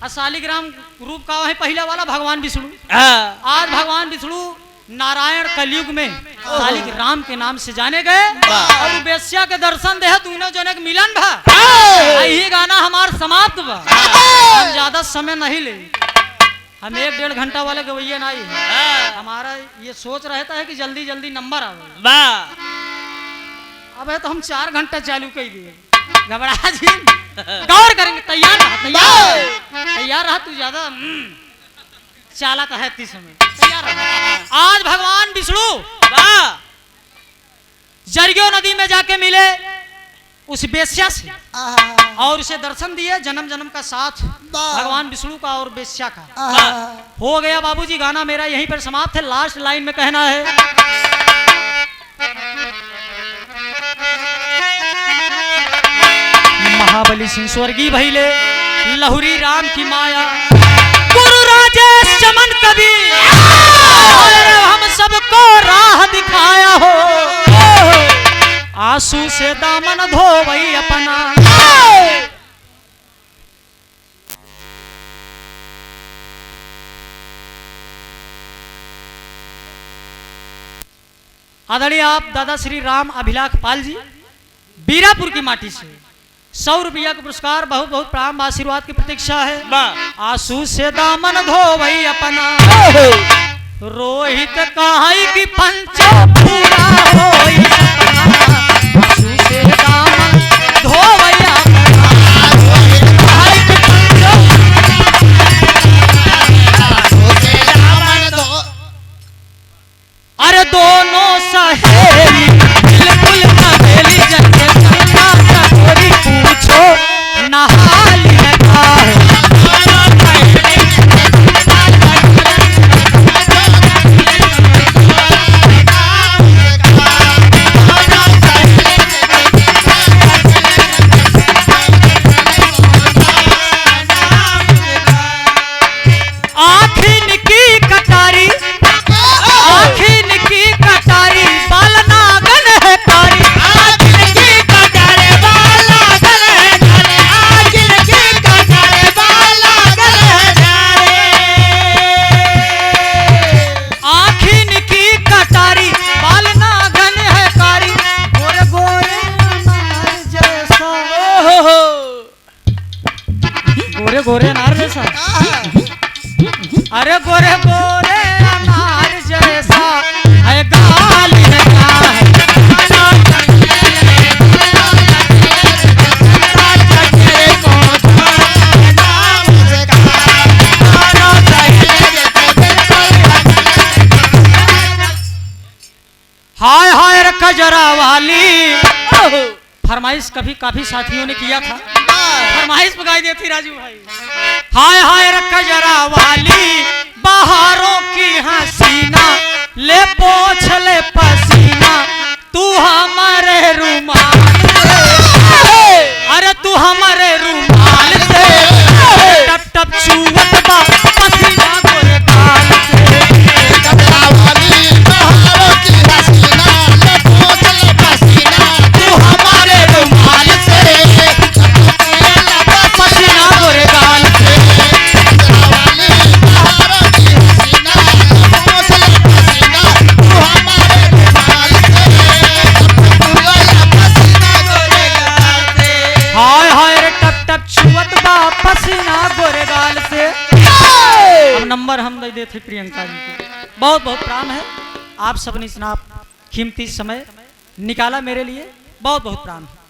Speaker 1: सालिग्राम रूप का है पहला वाला भगवान विष्णु। आज भगवान विष्णु नारायण कलयुग में सालिग्राम के नाम से जाने गए और बेश्या के दर्शन दे दोनों जने के मिलन भा। यही गाना हमार समाप्त बा, हम ज्यादा समय नहीं ले, हम 1-1.5 घंटा वाले गवैया नहीं है। हमारा ये सोच रहता है कि जल्दी जल्दी नंबर आवे, अब है तो हम 4 घंटा चालू कर दिए। घबरा जी, गौर करेंगे, तैयार रहा तू ज्यादा चालाक है इस समय, तैयार रहा। आज भगवान विष्णु जरिगो नदी में जाके मिले उस बेश्या से और उसे दर्शन दिए। जन्म जन्म का साथ भगवान विष्णु का और बेश्या का हो गया। बाबूजी गाना मेरा यहीं पर समाप्त है। लास्ट लाइन में कहना है, महाबली सिंह स्वर्गीय भैले लहुरी राम की माया, गुरु राजेश चमन कवि हम सबको राह दिखाया हो, आंसू से दामन धोवई अपना। आदरणीय आप दादा श्री राम अभिलाख पाल जी बीरापुर की माटी से 100 रुपया का पुरस्कार, बहुत बहुत प्राण आशीर्वाद की प्रतीक्षा है। आंसू से दामन धोवई अपना, रोहित कहाई की पंचो पूरा होई सपना, आंसू से दामन धोवई अपना, रोहित कहाई की पंचो, आंसू से दामन धो। अरे दोनों सहेली बिल्कुल कहेली, जैसे पूछो नहाल गोरे अनार जैसा। अरे गोरे गोरे अनार जैसा है गाल है क्या है। हाय हाय रे कजरा वाली फरमाइश कभी काफी साथियों ने किया था, फरमाइश पकाई दी थी राजू भाई। हाय हाय रे कजरा वाली बहारों की हसीना ले पोछ ले पसीना तू हमारे रुमाल से। अरे तू हमारे रुमाल से टप टप छुअत बा पसीना गोरे गाल से। नंबर हम दे देते प्रियंका जी को। बहुत बहुत प्राण है, आप सबने इतना कीमती समय निकाला मेरे लिए, बहुत बहुत प्राण है।